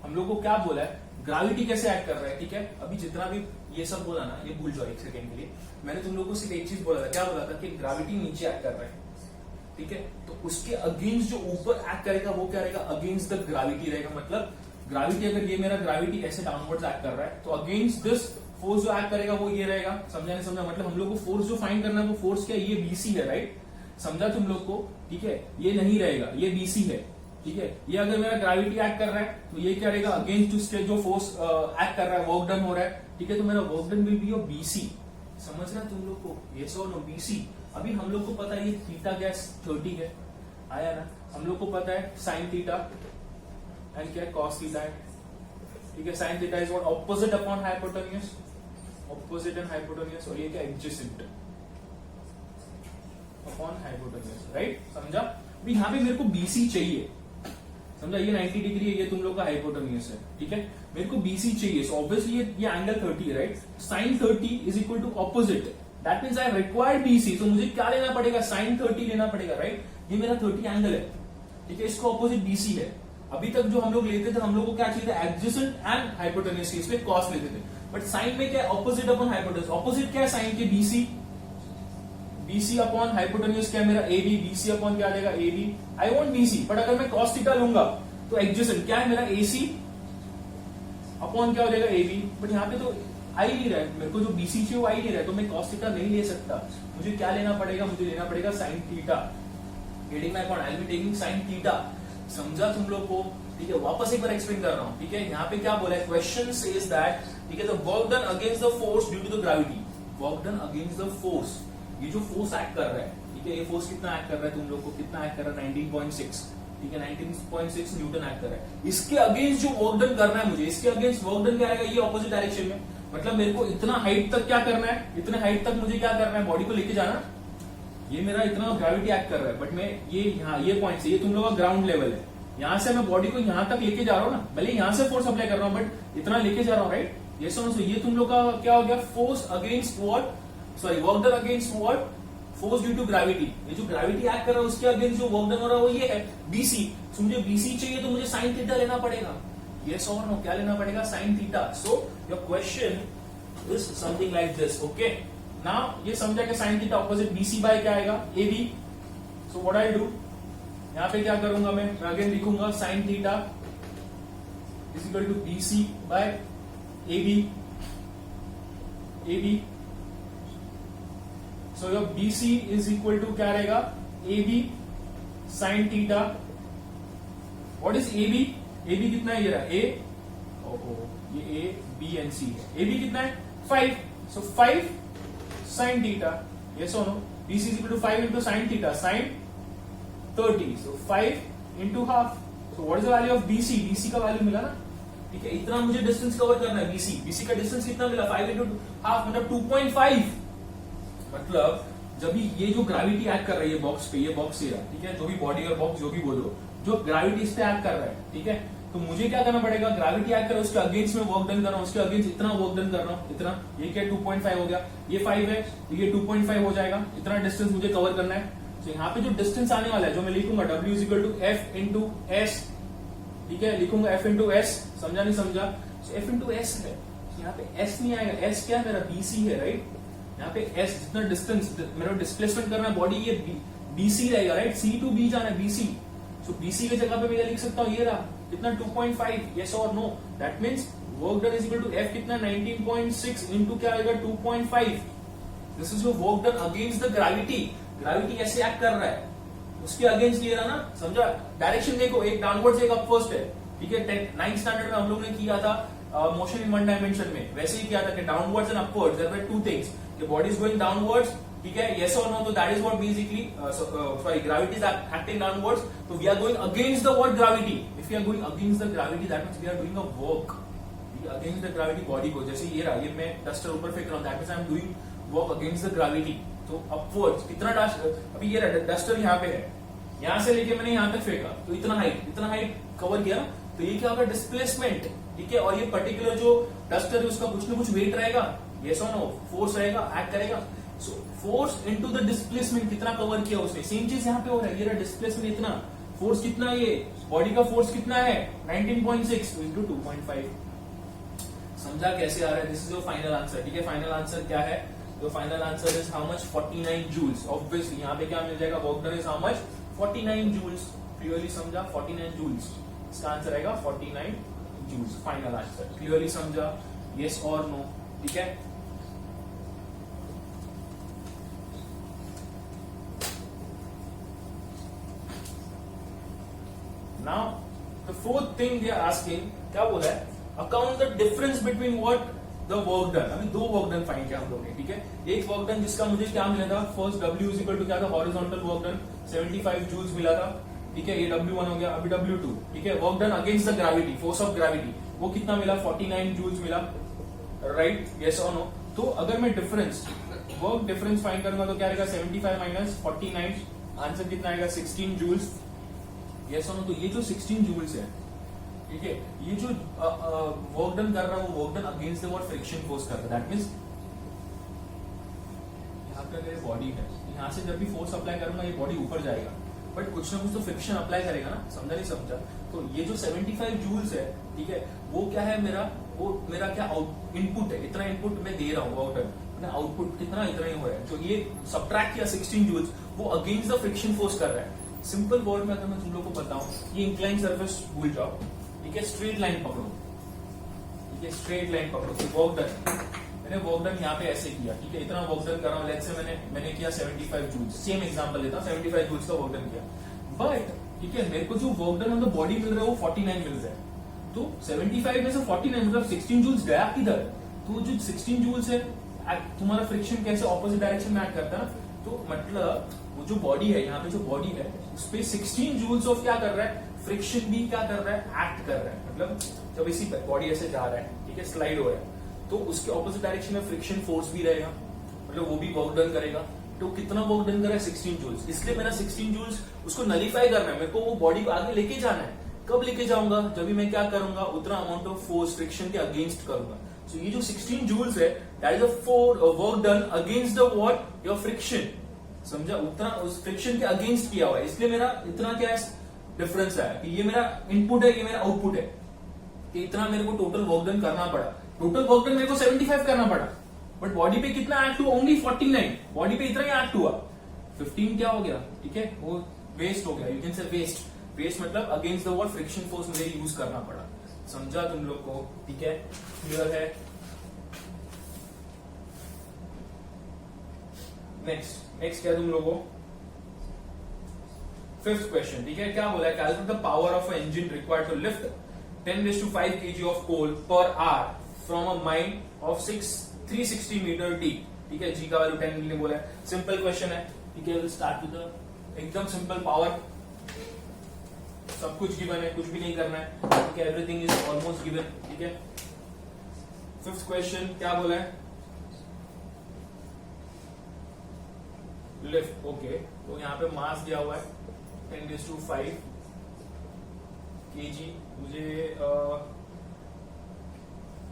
हम लोग को क्या बोला है, ग्रेविटी कैसे एक्ट कर रहा है, ठीक है, अभी जितना भी ये सब बोला ना, ये भूल जाओ एक सेकेंड के लिए, मैंने तुम लोगों को सिर्फ एक चीज बोला था, क्या बोला था कि ग्रेविटी नीचे एक्ट कर रहा है, ठीक है, तो उसके अगेंस्ट जो ऊपर एक्ट करेगा वो क्या रहेगा, अगेंस्ट द ग्रेविटी रहेगा, मतलब ग्रेविटी अगर ये मेरा ग्रेविटी ऐसे डाउनवर्ड्स एक्ट कर रहा है तो अगेंस्ट दिस फोर्स जो एक्ट करेगा वो ये रहेगा, समझा नहीं समझा, मतलब हम लोग को फोर्स जो फाइंड करना है वो फोर्स क्या है, ये बीसी है, राइट, समझा तुम लोग को, ठीक है, ये नहीं रहेगा, ये बीसी है, ठीक है, ये अगर मेरा ग्रेविटी एक्ट कर रहा है तो ये क्या रहेगा, अगेंस्ट जो फोर्स एक्ट कर रहा है, वर्क डन हो रहा है, ठीक है, तो मेरा work done will be your BC, समझ रहा तुम लोग को, ये सो नो बीसी, अभी हम लोग को पता है ये थीटा क्या 30 है, आया ना, हम लोग को पता है साइन थीटा एंड क्या कॉस थीटा है, ठीक है, sign theta is what, opposite upon hypotenuse, opposite and hypotenuse, और ये क्या एडजेसेंट अपॉन हाइपोटेन्यूज, राइट, समझा, अभी यहाँ पे मेरे को बीसी चाहिए, समझा, ये 90 डिग्री है, ये तुम लोग का हाइपोटेन्यूज है, ठीक है, मेरे को बीसी चाहिए, सो ऑब्वियसली ये एंगल 30 है, right, sine 30 is equal to opposite, that means I required BC, तो मुझे क्या लेना पड़ेगा, साइन 30 लेना पड़ेगा, राइट, ये मेरा 30 एंगल है, ठीक है, इसको ऑपोजिट बीसी है, अभी तक जो हम लोग लेते थे, हम लोग को क्या चाहिए था, एडजेसेंट एंड हाइपोटेन्यूज के, इसलिए कॉस लेते थे। बट साइन में क्या है, ऑपोजिट अपॉन हाइपोटेन्यूज। ऑपोजिट क्या है साइन के, बीसी, बीसी अपॉन हाइपोटेन्यूज क्या है मेरा, एबी, बीसी अपॉन क्या आ जाएगा, AB. I want BC, but अगर मैं कॉस थीटा लूंगा तो एडजेसेंट क्या है मेरा, एसी अपॉन क्या हो जाएगा, एबी। बट यहाँ पे तो आ ही नहीं रहा है, मेरे को जो बीसी चाहिए वो आ ही नहीं रहा है, तो मैं कॉस थीटा नहीं ले सकता। मुझे क्या लेना पड़ेगा, मुझे लेना पड़ेगा sine theta. Getting my point, I will be taking sine theta. समझा तुम लोग को, ठीक है। वापस एक बार एक्सप्लेन कर रहा हूं, ठीक है। यहाँ पे क्या बोला है, क्वेश्चन सेज दैट, ठीक है, the work done against the force due to the gravity. Work done against the force, ये जो फोर्स एक्ट कर रहा है, ठीक है, ये फोर्स कितना एक्ट कर रहा है, तुम लोग को कितना एक्ट कर रहा है, 19.6, ठीक है, 19.6 न्यूटन एक्ट कर रहा है। इसके अगेंस्ट जो वर्क डन करना है मुझे, इसके अगेंस्ट वर्क डन क्या आएगा, ये ऑपोजिट डायरेक्शन में। मतलब मेरे को इतना हाइट तक क्या करना है, इतने हाइट तक मुझे क्या करना है, बॉडी को लेके जाना। ये मेरा इतना ग्रेविटी एक्ट कर रहा है, बट मैं ये यहाँ ये पॉइंट से, ये तुम लोग का ग्राउंड लेवल है, यहाँ से मैं बॉडी को यहाँ तक लेके जा रहा हूँ ना, भले यहाँ से फोर्स अप्लाई कर रहा हूँ, बट इतना लेके जा रहा हूँ, राइट। ये सुनो, ये तुम लोग का क्या हो गया, force against what, sorry, work done against what, force due to gravity. ये जो ग्रेविटी एक्ट कर रहा है उसके अगेंस्ट जो वर्क डन हो रहा है वो ये है, बीसी। तो मुझे बीसी चाहिए तो मुझे साइन थीटा लेना पड़ेगा। यस और नो, क्या लेना पड़ेगा, sine theta. So your question is something like this, okay. Now ये समझा कि sine theta opposite BC by क्या आएगा, AB. So what I do, यहां पे क्या करूंगा मैं अगेन लिखूंगा sine theta is equal to BC by AB, AB. So your BC is equal to क्या रहेगा, AB sine theta. What is AB, AB कितना है, ये रहा ए, ये ए बी एंड सी है। एबी कितना है, 5, सो 5 साइन थीटा। यस और no, BC is equal to 5 into sine theta, sine 30, so 5 into half. So what is the value of BC? BC का वैल्यू मिला ना, ठीक है। इतना मुझे डिस्टेंस कवर करना है, BC, BC का डिस्टेंस कितना मिला, 5 into half मतलब 2.5। मतलब जब भी ये जो ग्रेविटी एक्ट कर रही है बॉक्स पे, ये बॉक्स ये रहा, ठीक है, जो भी बॉडी और बॉक्स जो भी बोलो, जो ग्रेविटी इस पे एक्ट कर रहा है, ठीक है, तो मुझे क्या करना पड़ेगा, ग्रेविटी एक्ट कर रहा है उसके अगेंस्ट में वर्क डन कर रहा हूँ, उसके अगेंस्ट इतना वर्क डन कर रहा हूँ, इतना, ये क्या 2.5 हो गया, ये 5 है तो ये 2.5 हो जाएगा, इतना डिस्टेंस मुझे कवर करना है। तो यहाँ पे जो डिस्टेंस आने वाला है, जो मैं लिखूंगा W is equal to F into S, ठीक है, लिखूंगा F इंटू एस। समझा नहीं समझा, F इंटू एस है, यहाँ पे S नहीं आएगा, S क्या है मेरा, BC है, राइट। यहाँ पे S जितना डिस्टेंस मेरा डिस्प्लेसमेंट करना है बॉडी, ये BC रहेगा, राइट। C टू B जाना है, BC। सो BC की जगह पे मैं लिख सकता हूँ, ये रहा कितना, 2.5। यस और no, that means work done is equal to F कितना, 19.6 इंटू क्या आएगा, 2.5। This is your work done against the gravity. Gravity कैसे एक्ट कर रहा है, उसके अगेंस्ट ये रहा ना, समझा। डायरेक्शन देखो, एक डाउनवर्ड्स एक अपवर्ड्स है, ठीक है। 9th स्टैंडर्ड में हम लोग ने किया था मोशन इन वन डायमेंशन में, वैसे ही किया था कि downwards and upwards, there were two things, the body is going downwards, ठीक है, यस और नो। तो that is what basically, sorry, gravity is acting downwards, तो we are going against the what, gravity. If we are going against the gravity, that means we are doing a work against the gravity body को। जैसे ये रहा, ये मैं डस्टर ऊपर फेंक रहा हूं, that means I am doing work against the gravity. तो अपवर्ड्स कितना अभी ये डस्टर यहाँ पे है, यहां से लेके मैंने यहां तक फेंका, तो इतना हाइट कवर किया, तो ये क्या होगा, डिस्प्लेसमेंट, ठीक है। और ये पर्टिकुलर जो डस्टर है उसका कुछ ना कुछ वेट रहेगा, यस और नो, फोर्स रहेगा, एक्ट करेगा। So force into the displacement कितना कवर किया उसने, सेम चीज यहाँ पे हो रहा है, ये रहा डिस्प्लेसमेंट इतना, फोर्स कितना है, ये बॉडी का फोर्स कितना है, 19.6 इंटू 2.5। समझा कैसे आ रहा है, this is your final answer, ठीक है। फाइनल आंसर क्या है, तो final answer is how much, 49 joules. Obviously यहाँ पे क्या मिल जाएगा, work done is how much, 49 joules. Clearly समझा, 49 जूल्स इसका आंसर आएगा, 49 जूल्स फाइनल आंसर। क्लियरली समझा, यस और नो, ठीक है। Now the fourth thing they are asking, क्या बोला है, account the difference between what the work done. अभी दो वर्क डन फाइंड किया हम लोग ने, ठीक है। एक वर्क डन जिसका मुझे क्या मिला था, first W is equal to क्या था, हॉरिजॉन्टल वर्क डन 75 जूल्स मिला था, ठीक है, ये W1 हो गया। अभी W2, ठीक है, work done against the gravity, force of gravity, वो कितना मिला, 49 जूल्स मिला, राइट, यस और नो। तो अगर मैं डिफरेंस, वर्क डिफरेंस फाइंड करूंगा तो क्या रहेगा, 75 माइनस 49, आंसर कितना आएगा, 16 जूल्स, यस और नो। तो ये जो 16 जूल्स है, ठीक है, ये जो वर्क डन कर रहा है वो work done against the what, friction force कर रहा है। दैट मींस यहाँ पे मेरी बॉडी है, यहाँ से जब भी फोर्स अप्लाई करूंगा ये बॉडी ऊपर जाएगा, बट कुछ ना कुछ तो फ्रिक्शन अप्लाई करेगा ना, समझा नहीं समझा। तो ये जो 75 जूल्स है, ठीक है, वो क्या है मेरा क्या इनपुट है, इतना इनपुट मैं दे रहा हूँ वर्क डन, आउटपुट कितना इतना ही हो रहा है। जो ये सब्ट्रैक्ट किया 16 जूल्स, वो अगेंस्ट द फ्रिक्शन फोर्स कर रहा है। सिंपल वर्ड में अगर मैं तुम लोग को बताऊं, ये इंक्लाइन सर्फेस भूल जाओ, ठीक है, स्ट्रेट लाइन पकड़ो, ठीक है, स्ट्रेट लाइन पकड़ो। वर्क डन, मैंने वर्क डन यहाँ पे ऐसे किया, ठीक है, इतना वर्क डन कर रहा हूँ, लेट्स से मैंने किया 75 जूल्स, सेम एग्जांपल लेता हूँ, 75 जूल्स का वर्क डन किया, बट ठीक है, मेरे को जो work done on the body मिल रहा है वो 49 मिल रहा है। तो 75 में से 49 मतलब 16 जूल्स गया किधर? तो जो 16 जूल्स है, तुम्हारा फ्रिक्शन कैसे ऑपोजिट डायरेक्शन में एक्ट करता है ना, तो मतलब वो जो बॉडी है, यहाँ पे जो बॉडी है, उस पे 16 जूल्स ऑफ क्या कर रहा है, फ्रिक्शन भी क्या कर रहा है, एक्ट कर रहा है। मतलब जब इसी बॉडी ऐसे जा रहा है, ठीक है, स्लाइड हो रहा है, तो उसके ऑपोजिट डायरेक्शन में फ्रिक्शन फोर्स भी रहेगा, मतलब वो भी वर्क डन करेगा। तो कितना वर्क डन कर रहा है, 16 जूल्स। इसलिए मेरा 16 जूल्स उसको नलीफाई करना है, मेरे को वो बॉडी को आगे लेके जाना है। कब लेके जाऊंगा? जब भी मैं क्या करूंगा, उतना अमाउंट ऑफ फोर्स फ्रिक्शन के अगेंस्ट करूंगा। सो ये जो 16 जूल्स है, that is a work done against the what, your friction. समझा? उतना उस फ्रिक्शन के अगेंस्ट किया हुआ है, इसलिए मेरा इतना क्या है डिफरेंस है कि ये मेरा इनपुट है, ये मेरा आउटपुट है, कि इतना मेरे को टोटल वर्क डन करना पड़ा। टोटल वर्क डन मेरे को 75 करना पड़ा, बट बॉडी पे कितना एक्ट हुआ? ओनली 49। बॉडी पे इतना ही एक्ट हुआ, 15 क्या हो गया, ठीक है, वो वेस्ट हो गया। यू कैन से वेस्ट मतलब against the wall friction force मुझे यूज करना पड़ा। समझा तुम लोग को? ठीक है, क्लियर है? नेक्स्ट क्या तुम लोगों को? 5th क्वेश्चन, ठीक है, क्या बोला है? Calculate the power of a engine required to lift 10⁵ kg of coal per hour from a mine of 360 meter deep. ठीक है, जी का वैल्यू 10 मिलने बोला है। सिंपल क्वेश्चन है, ठीक है, विल स्टार्ट विद द एकदम सिंपल पावर, सब कुछ गिवन है, कुछ भी नहीं करना है, ठीक है, एवरीथिंग इज ऑलमोस्ट गिवन। ठीक है, 5th क्वेश्चन क्या बोला है? लिफ्ट, ओके, तो यहाँ पे मास दिया हुआ है 10⁵ kg, मुझे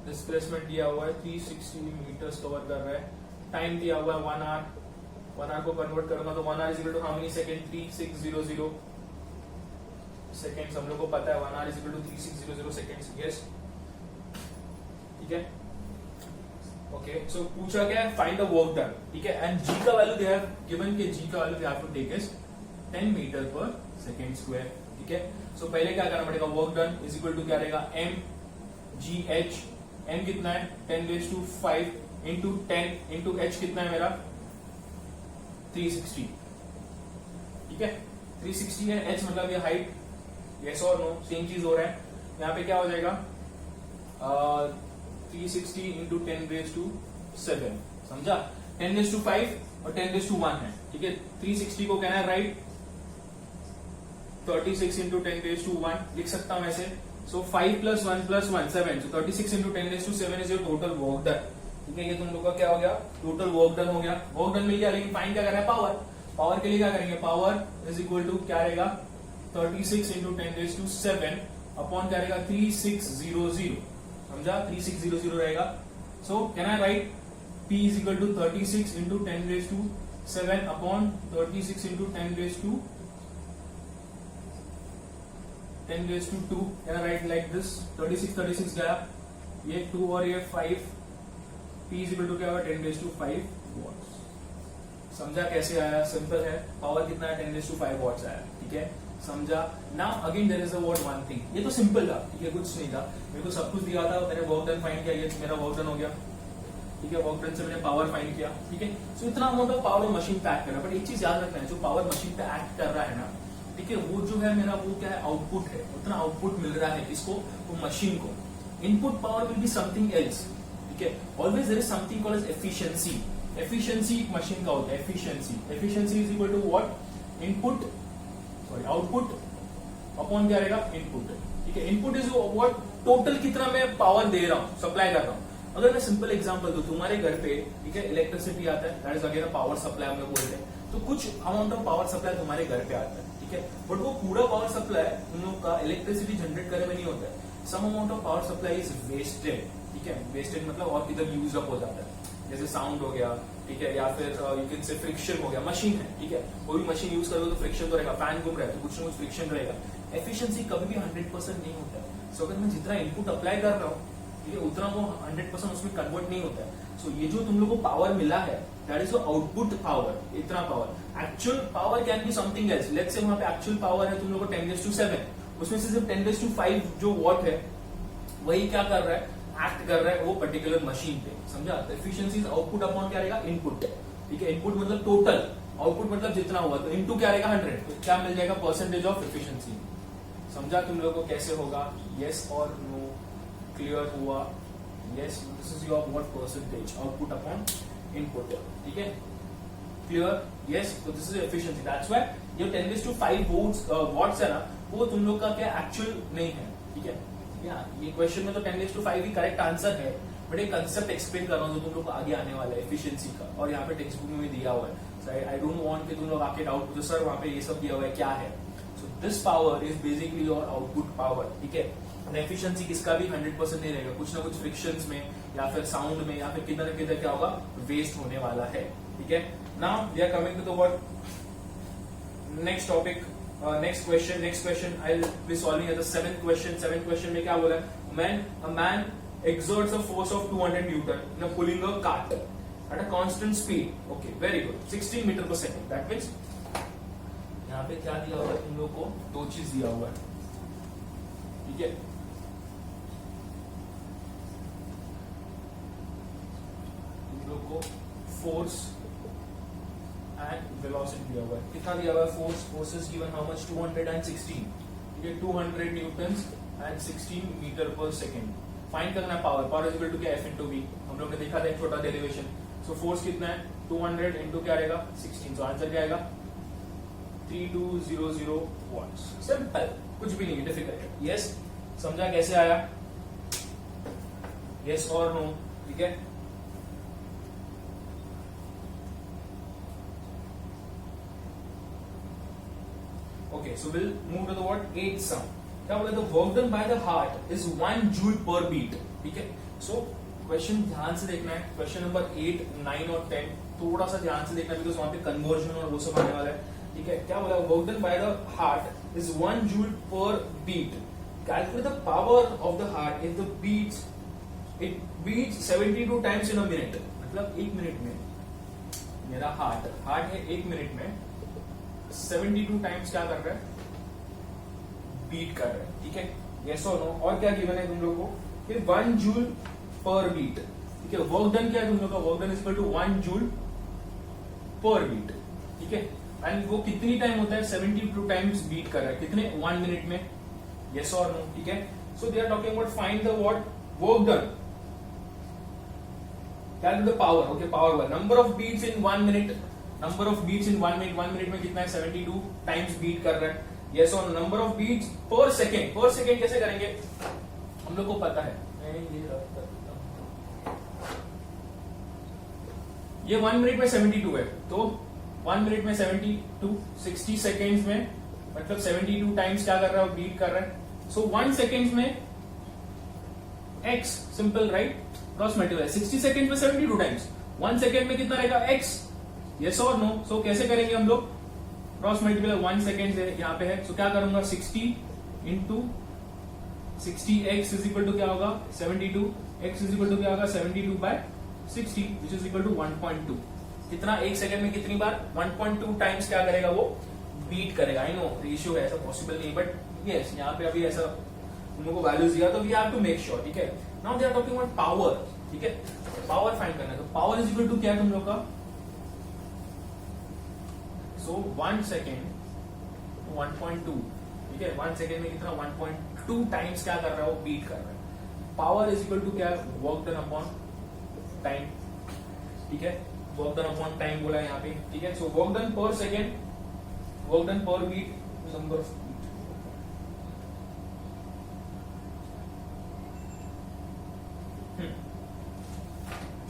डिस्प्लेसमेंट दिया हुआ है 360 मीटर्स कवर कर रहा है, टाइम दिया हुआ है 1 आवर। 1 आवर को कन्वर्ट करूंगा तो 1 hour is equal to how many second? 3600 seconds. हम लोग को पता है 1 hour is equal to 3600 seconds. Yes, ठीक है, ओके। सो पूछा क्या है? फाइंड द वर्क डन, ठीक है, एंड जी का वैल्यू दे हैव गिवन के जी का value we have to take is 10 metre पर सेकंड स्क्वायर। ठीक है, सो पहले क्या करना पड़ेगा? Work done is equal to क्या रहेगा? M G H. एम कितना है? 10⁵ इंटू 10 इंटू एच कितना है मेरा? 360। ठीक है, 360 है, एच मतलब ये हाइट। यस और नो? सेम चीज हो रहा है। यहाँ पे क्या हो जाएगा? 360 इंटू 10⁵7। समझा? 10⁵ और 10⁵1 है। ठीक है, 360 को कहना है राइट, 36 इंटू 10⁵1 लिख सकता हूं ऐसे। सो 5 + 1 + 1 7, सो 36 into 10⁵7 is your total work done. ठीक है, ये तुम लोग का क्या हो गया? टोटल वर्क डन हो गया। वर्क डन मिल गया, लेकिन फाइंड क्या करना है? पावर। पावर के लिए क्या करेंगे? पावर इज इक्वल टू क्या रहेगा? 36 इंटू 10⁵7 अपॉन क्या रहेगा? 3600। समझा? 3600 रहेगा। So can I write P is equal to 36 into 10⁵7 upon 36 into 10⁵2। Can I write like this? 36 गया, ये 2 और ये 5, P इज इक्वल टू क्या होगा? 10⁵5 वॉट्स। समझा कैसे आया? सिंपल है। पावर कितना है? 10⁵5 वॉट्स आया। ठीक है, समझा? Now again there is a word one thing. ये तो सिंपल था, ठीक है, कुछ नहीं था, मेरे को सब कुछ दिया था, मैंने वर्क डन फाइंड किया, ये मेरा वर्क डन हो गया। ठीक है, वर्क डन से मैंने पावर फाइंड किया। ठीक है, सो इतना अमाउंट ऑफ पावर मशीन पे एक्ट कर रहा है, बट एक चीज याद रखना है, जो पावर मशीन पे एक्ट कर रहा है ना, ठीक है, वो जो है मेरा वो क्या है? आउटपुट है। उतना आउटपुट मिल रहा है इसको, वो मशीन को। Input power will be something else. ठीक है, always there is something called as efficiency. Efficiency एक मशीन का होता है। Efficiency is equal to what? Input, sorry, output upon क्या रहेगा? इनपुट। ठीक है, इनपुट इज व्हाट? टोटल कितना मैं पावर दे रहा हूं, सप्लाई कर रहा हूं। अगर मैं सिंपल एग्जांपल दूं, तुम्हारे घर पे, ठीक है, इलेक्ट्रिसिटी आता है, that is again power supply हम लोग बोलते हैं। तो कुछ अमाउंट ऑफ पावर सप्लाई तुम्हारे घर पे आता है, ठीक है, बट वो पूरा पावर सप्लाई तुम लोग का इलेक्ट्रिसिटी जनरेट करने में नहीं होता है। Some amount of power supply is wasted. ठीक है, वेस्टेड मतलब और किधर यूज अप हो जाता है, जैसे साउंड हो गया, ठीक है, या फिर यू कैन से फ्रिक्शन हो गया, मशीन है, ठीक है, कोई भी मशीन यूज करोगे तो फ्रिक्शन तो रहेगा, फैन घूम रहा है तो कुछ ना कुछ फ्रिक्शन रहेगा। एफिशिएंसी कभी भी 100% नहीं होता है। सो अगर मैं जितना इनपुट अप्लाई कर रहा हूँ, ठीक है, उतना वो 100% उसमें कन्वर्ट नहीं होता है। सो ये जो तुम लोग को पावर मिला है, दैट इज आउटपुट पावर, इतना power. Actual power can be something else. Let's say वहां पे एक्चुअल पावर है तुम लोग को 10⁻⁷, उसमें से सिर्फ 10⁵ जो वॉट है वही क्या कर रहा है, एक्ट कर रहा है वो पर्टिकुलर मशीन पे, समझा। एफिशिएंसी इज आउटपुट अपॉन क्या रहेगा, इनपुट, ठीक है। इनपुट मतलब टोटल, आउटपुट मतलब जितना हुआ, तो इनटू क्या रहेगा 100, तो क्या मिल जाएगा, परसेंटेज ऑफ एफिशिएंसी। समझा तुम लोगों को कैसे होगा, यस और नो, क्लियर हुआ, yes, this is your what percentage, output upon input, ठीक है, क्लियर, यस। तो this is efficiency, that's why ये 10⁵ वॉट्स है ना, वो तुम लोग का क्या एक्चुअल नहीं है, ठीक है। ये क्वेश्चन में तो 10⁵ ही करेक्ट आंसर है, बट एक कंसेप्ट एक्सप्लेन कर रहा हूँ जो तुम लोग को आगे आने वाला है एफिशिएंसी का, और यहाँ पे टेक्स्ट बुक में भी दिया हुआ है। आई डोंट वांट कि तुम लोग आके डाउट पूछो सर वहाँ पे ये सब दिया हुआ है क्या है। So this power is basically your output power, ठीक है। एफिशिएंसी किसका भी 100% नहीं रहेगा, कुछ ना कुछ फ्रिक्शंस में या फिर साउंड में या फिर किधर न किधर क्या होगा, वेस्ट होने वाला है, ठीक है। Now we are coming to the what next topic, next question I will be solving at the 7th question में क्या बोला है, a man exerts a force of 200 Newton in pulling a cart at a constant speed. Okay, very good. 16 meter per second. That means यहाँ पे क्या दिया हुआ है तुम लोग को, दो चीज दिया हुआ है, ठीक है। तुम लोग को फोर्स एंड वेलोसिटी दिया हुआ है। कितना दिया हुआ है, force is given how much, 216, ठीक है, 200 Newton's and 16 metre per second. Find करना है पावर इज इक्वल टू क्या, एफ इंटू वी। हम लोग ने देखा था एक छोटा डेरिवेशन। सो फोर्स कितना है, 200 इंटू क्या रहेगा, 16। तो आंसर क्या आएगा, 3200 वॉट्स। सिंपल, कुछ भी नहीं डिफिकल्ट। यस, समझा कैसे आया, यस और नो, ठीक है। Okay, so we'll move to the what 8th sum. क्या बोला, the work done by the heart is 1 joule per beat, ठीक है। So क्वेश्चन ध्यान से देखना है, क्वेश्चन नंबर 8, 9 और 10 थोड़ा सा ध्यान से देखना है, बिकॉज वहां पे कन्वर्जन और वो सब आने वाला है, ठीक है। क्या बोला, work done by the heart is 1 joule per beat. Calculate the power of the heart if the beats, it beats 72 times in a minute. मतलब 1 मिनट में मेरा हार्ट है 1 मिनट में 72 टाइम्स क्या कर रहा है, बीट कर रहा है, ठीक है। यस और नो। और क्या गिवन है तुम लोग को, कि 1 जूल पर बीट, ठीक है। वर्क डन क्या है तुम लोग का, work done is equal to 1 joule per beat, ठीक है। एंड वो कितनी टाइम होता है, 72 टाइम्स बीट कर रहा है, कितने, 1 मिनट में, यस और नो, ठीक है। So they are talking about find the what work done, calculate the power, okay, power number of beats in 1 minute, number of beats in 1 minute, 1 minute में कितना है, 72 टाइम्स बीट कर रहा है, यस और नंबर ऑफ बीट्स पर सेकेंड। पर सेकेंड कैसे करेंगे, हम लोग को पता है, ये 1 मिनट में 72 है, तो 1 मिनट में 72, 60 सेकेंड्स में मतलब 72 टाइम्स क्या कर रहा है, बीट कर रहा है। सो 1 सेकेंड में x, simple right, cross multiply, 60 second में 72 टाइम्स, 1 सेकेंड में कितना रहेगा, x, यस और नो। सो कैसे करेंगे हम लोग, क्रॉस मल्टीप्लाई, 1 सेकेंड से यहाँ पे है, सो क्या करूंगा, 60 into 60x is equal to क्या होगा, 72, x इज इक्वल टू क्या होगा, 72 by 60 which is equal to 1.2। कितना, 1 सेकेंड में कितनी बार, 1.2 टाइम्स क्या करेगा, वो बीट करेगा। आई नो रेशियो है, ऐसा पॉसिबल नहीं, बट यस यहाँ पे अभी ऐसा तुम लोग को वैल्यूज दिया, तो we have to make sure, ठीक है। Now they are talking about power, ठीक है, पावर फाइंड करना है, तो पावर इज इक्वल टू क्या है तुम लोग का, सो 1 सेकेंड 1.2, ठीक है। 1 सेकेंड में कितना, 1.2 टाइम्स क्या कर रहा है, वो बीट कर रहा है। पावर इज इक्वल टू क्या है, वर्क डन अपॉन टाइम, ठीक है, वर्क डन अपॉन टाइम बोला है यहाँ पे, ठीक है। So work done per second, work done per beat, number of beat,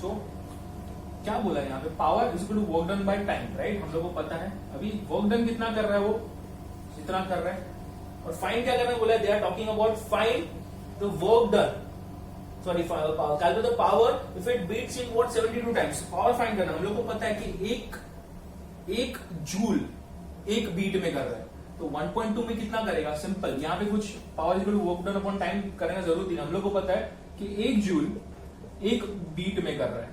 so क्या बोला है यहाँ पे, power is equal to work done by time, right, हम लोग को पता है। अभी वर्क डन कितना कर रहा है, वो जितना कर रहा है, और फाइंड क्या करना है बोला है, they are talking about find the work done sorry calculate the power if it beats in what 72 times. Power find करना. हम लोग को पता है कि एक जूल एक बीट में कर रहा है, तो 1.2 में कितना करेगा? सिंपल, यहाँ पे कुछ power equal to work done upon time करने का जरूरत नहीं. हम लोग को पता है कि एक जूल एक बीट में कर रहा है.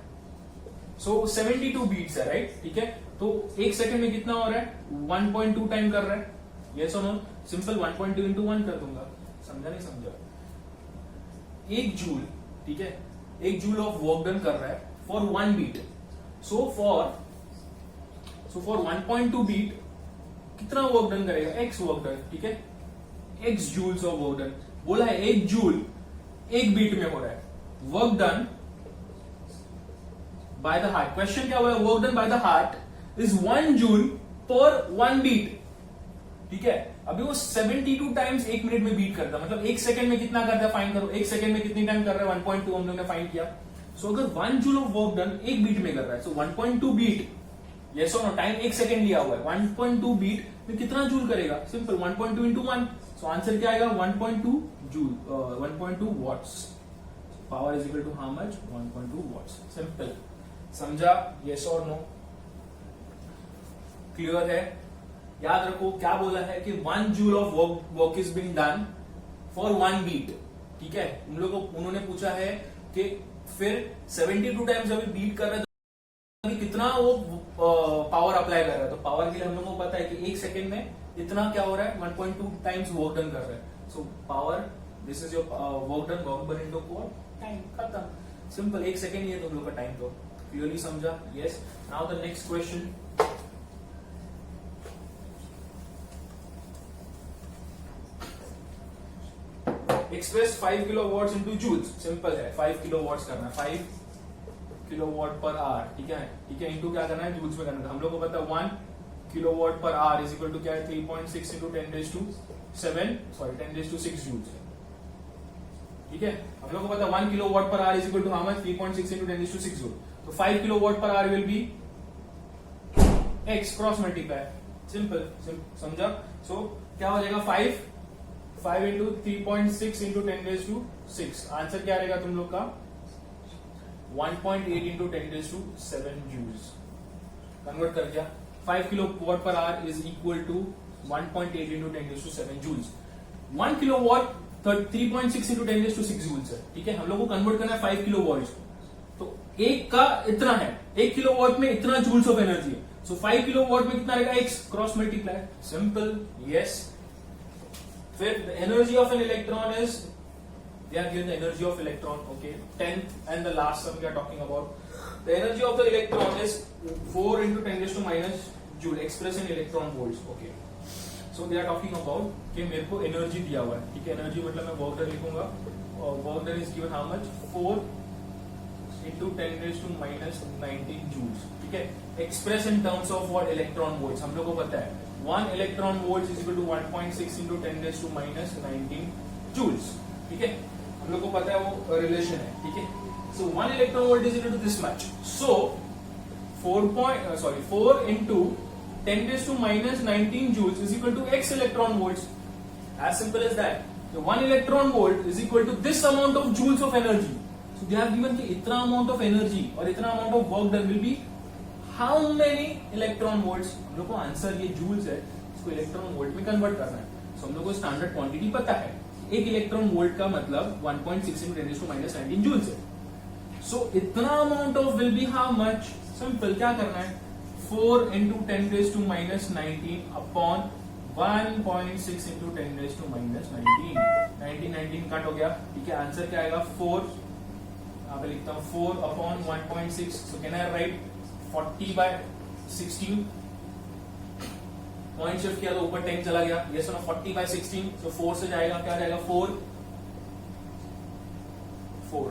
सो 72 बीट्स है, राइट? ठीक है, तो एक सेकंड में कितना हो रहा है? 1.2 टाइम कर रहा है. यस और नो? सिंपल 1.2 इंटू 1 कर दूंगा. समझा नहीं समझा? एक जूल, ठीक है, एक जूल ऑफ वर्क डन कर रहा है for 1 beat. So for 1.2 beat कितना वर्क डन करेगा? X work done. ठीक है, X joules of work done. बोला है एक जूल एक बीट में हो रहा है. Work done by the heart. Question क्या हुआ है? Work done by the heart is 1 joule per 1 beat. ठीक है, अभी वो 72 टाइम्स एक मिनट में बीट करता है, मतलब एक सेकंड में कितना करता है? फाइंड करो. एक सेकंड में कितनी टाइम कर रहा है? 1.2 हम लोग ने फाइंड किया. सो अगर 1 जूल ऑफ वर्क डन एक बीट में कर रहा है, सो 1.2 बीट. यस और नो? टाइम एक सेकंड लिया हुआ है. 1.2 बीट में कितना जूल करेगा? Simple 1.2 into 1. सो आंसर क्या आएगा? 1.2 joule, 1.2 watts. Power is equal to how much? 1.2 watts. Simple. समझा? यस और नो? क्लियर है? याद रखो क्या बोला है कि 1 joule of work is being done for 1 beat. ठीक है, उन लोगों को उन्होंने पूछा है कि फिर 72 टाइम्स अभी बीट कर रहा है तो अभी कितना वो पावर अप्लाई कर रहा है. तो पावर के लिए हम लोगों को पता है कि एक सेकंड में इतना क्या हो रहा है? 1.2 टाइम्स वर्क डन कर रहा है. So power, this is your work done, work done into time. खत्म. सिंपल. एक सेकंड ही है तुम लोग का टाइम. तो क्लियरली समझा? Yes. Now the next question. Express 5 kilowatts into joules. Simple है, 5 किलोवाट्स करना है. 5 किलोवाट पर आवर. ठीक है, ठीक है, इंटू क्या करना है? जूल्स में करना है. हम लोग को पता है 1 kilowatt per hour is equal to क्या है? 3.6 इंटू 10⁻⁷ सॉरी 10⁻⁶ जूल्स. ठीक है, हम लोग को पता है 1 kilowatt per hour is equal to how much? 3.6 into 10⁻⁶ joule. तो 5 kilowatt per hour will be X cross multiply. Simple. समझा? सो क्या हो जाएगा? 5 इंटू 3.6 इंटू 10⁻⁶. आंसर क्या रहेगा तुम लोग का? 1.8 इंटू 10⁻⁷ जूल्स. कन्वर्ट कर दिया. 5 kilowatt per hour is equal to 1.8 into 10⁻⁷ joules. 1 kilowatt 3.6 into 10⁻⁶ joules है. ठीक है, हम लोग को कन्वर्ट करना है 5 किलोवाट. तो एक का इतना है, 1 किलोवाट में इतना जूल्स ऑफ एनर्जी है. सो 5 किलोवाट में कितना रहेगा? X cross multiply. Simple. Yes. फिर the energy of an electron is, they are given the energy of electron. Okay, 10th and the last sum we are talking about. The energy of the electron is 4 into 10⁻⁻ joule expressed in electron volts. Okay, so they are talking about कि मेरे को एनर्जी दिया हुआ है. ठीक है, एनर्जी मतलब मैं वर्क डन लिखूंगा और work done is given how much? 4 into 10⁻⁻19 joules. ठीक है, express in terms of what? Electron volts. हम लोग को पता है 1 electron volt is equal to 1.6 into 10⁻⁻19 joules. ठीक है, हम लोग को पता है वो रिलेशन है. ठीक है, so 1 electron volt is equal to this much. So 4 into 10⁻⁻19 joules is equal to x electron volts. As simple as that. The 1 electron volt is equal to this amount of joules of energy. So they have given कि इतना amount of energy और इतना amount of work done will be how many electron volts. हम लोग को आंसर ये joules है, इसको इलेक्ट्रॉन वोल्ट में कन्वर्ट करना है. So हम लोग को स्टैंडर्ड क्वांटिटी पता है. एक इलेक्ट्रॉन वोल्ट का मतलब 1.6 into 10⁻⁻19 joules है. So इतना amount of will be how much? Simple. क्या करना है? 4 into 10⁻⁻19 upon 1.6 into 10⁻⁻19. 19 कट हो गया. ठीक है, आंसर क्या आएगा? 4. यहाँ पे लिखता हूँ 4 upon 1.6. So can I write 40/16? Point shift किया तो ऊपर 10 चला गया. ये सुनो 40/16. So 4 से जाएगा, क्या जाएगा? 4.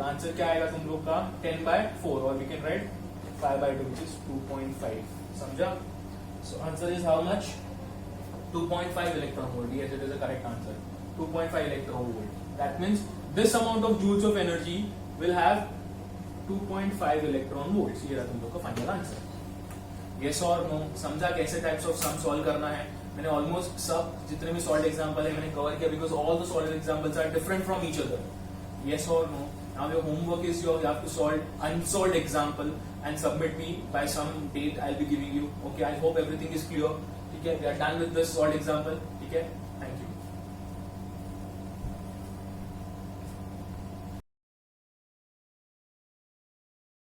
आंसर क्या आएगा तुम लोग का? 10/4. और we can write 5/2 which is 2.5. समझा? So answer is how much? 2.5 electron volt. Yes, it is a correct answer. 2.5 electron volt. That means this amount of joules of energy will have 2.5 electron volts. ये रहा तुम लोग का final answer. Yes or no? समझा कैसे टाइप्स ऑफ सम सॉल्व करना है? मैंने ऑलमोस्ट सब जितने भी सॉल्व एग्जांपल है मैंने कवर किया because all the solved examples are different from each other. Yes or no? Now your homework is you have to solve unsolved example and submit me by some date I'll be giving you. Okay, I hope everything is clear. Okay, we are done with this solved example. Okay, thank you.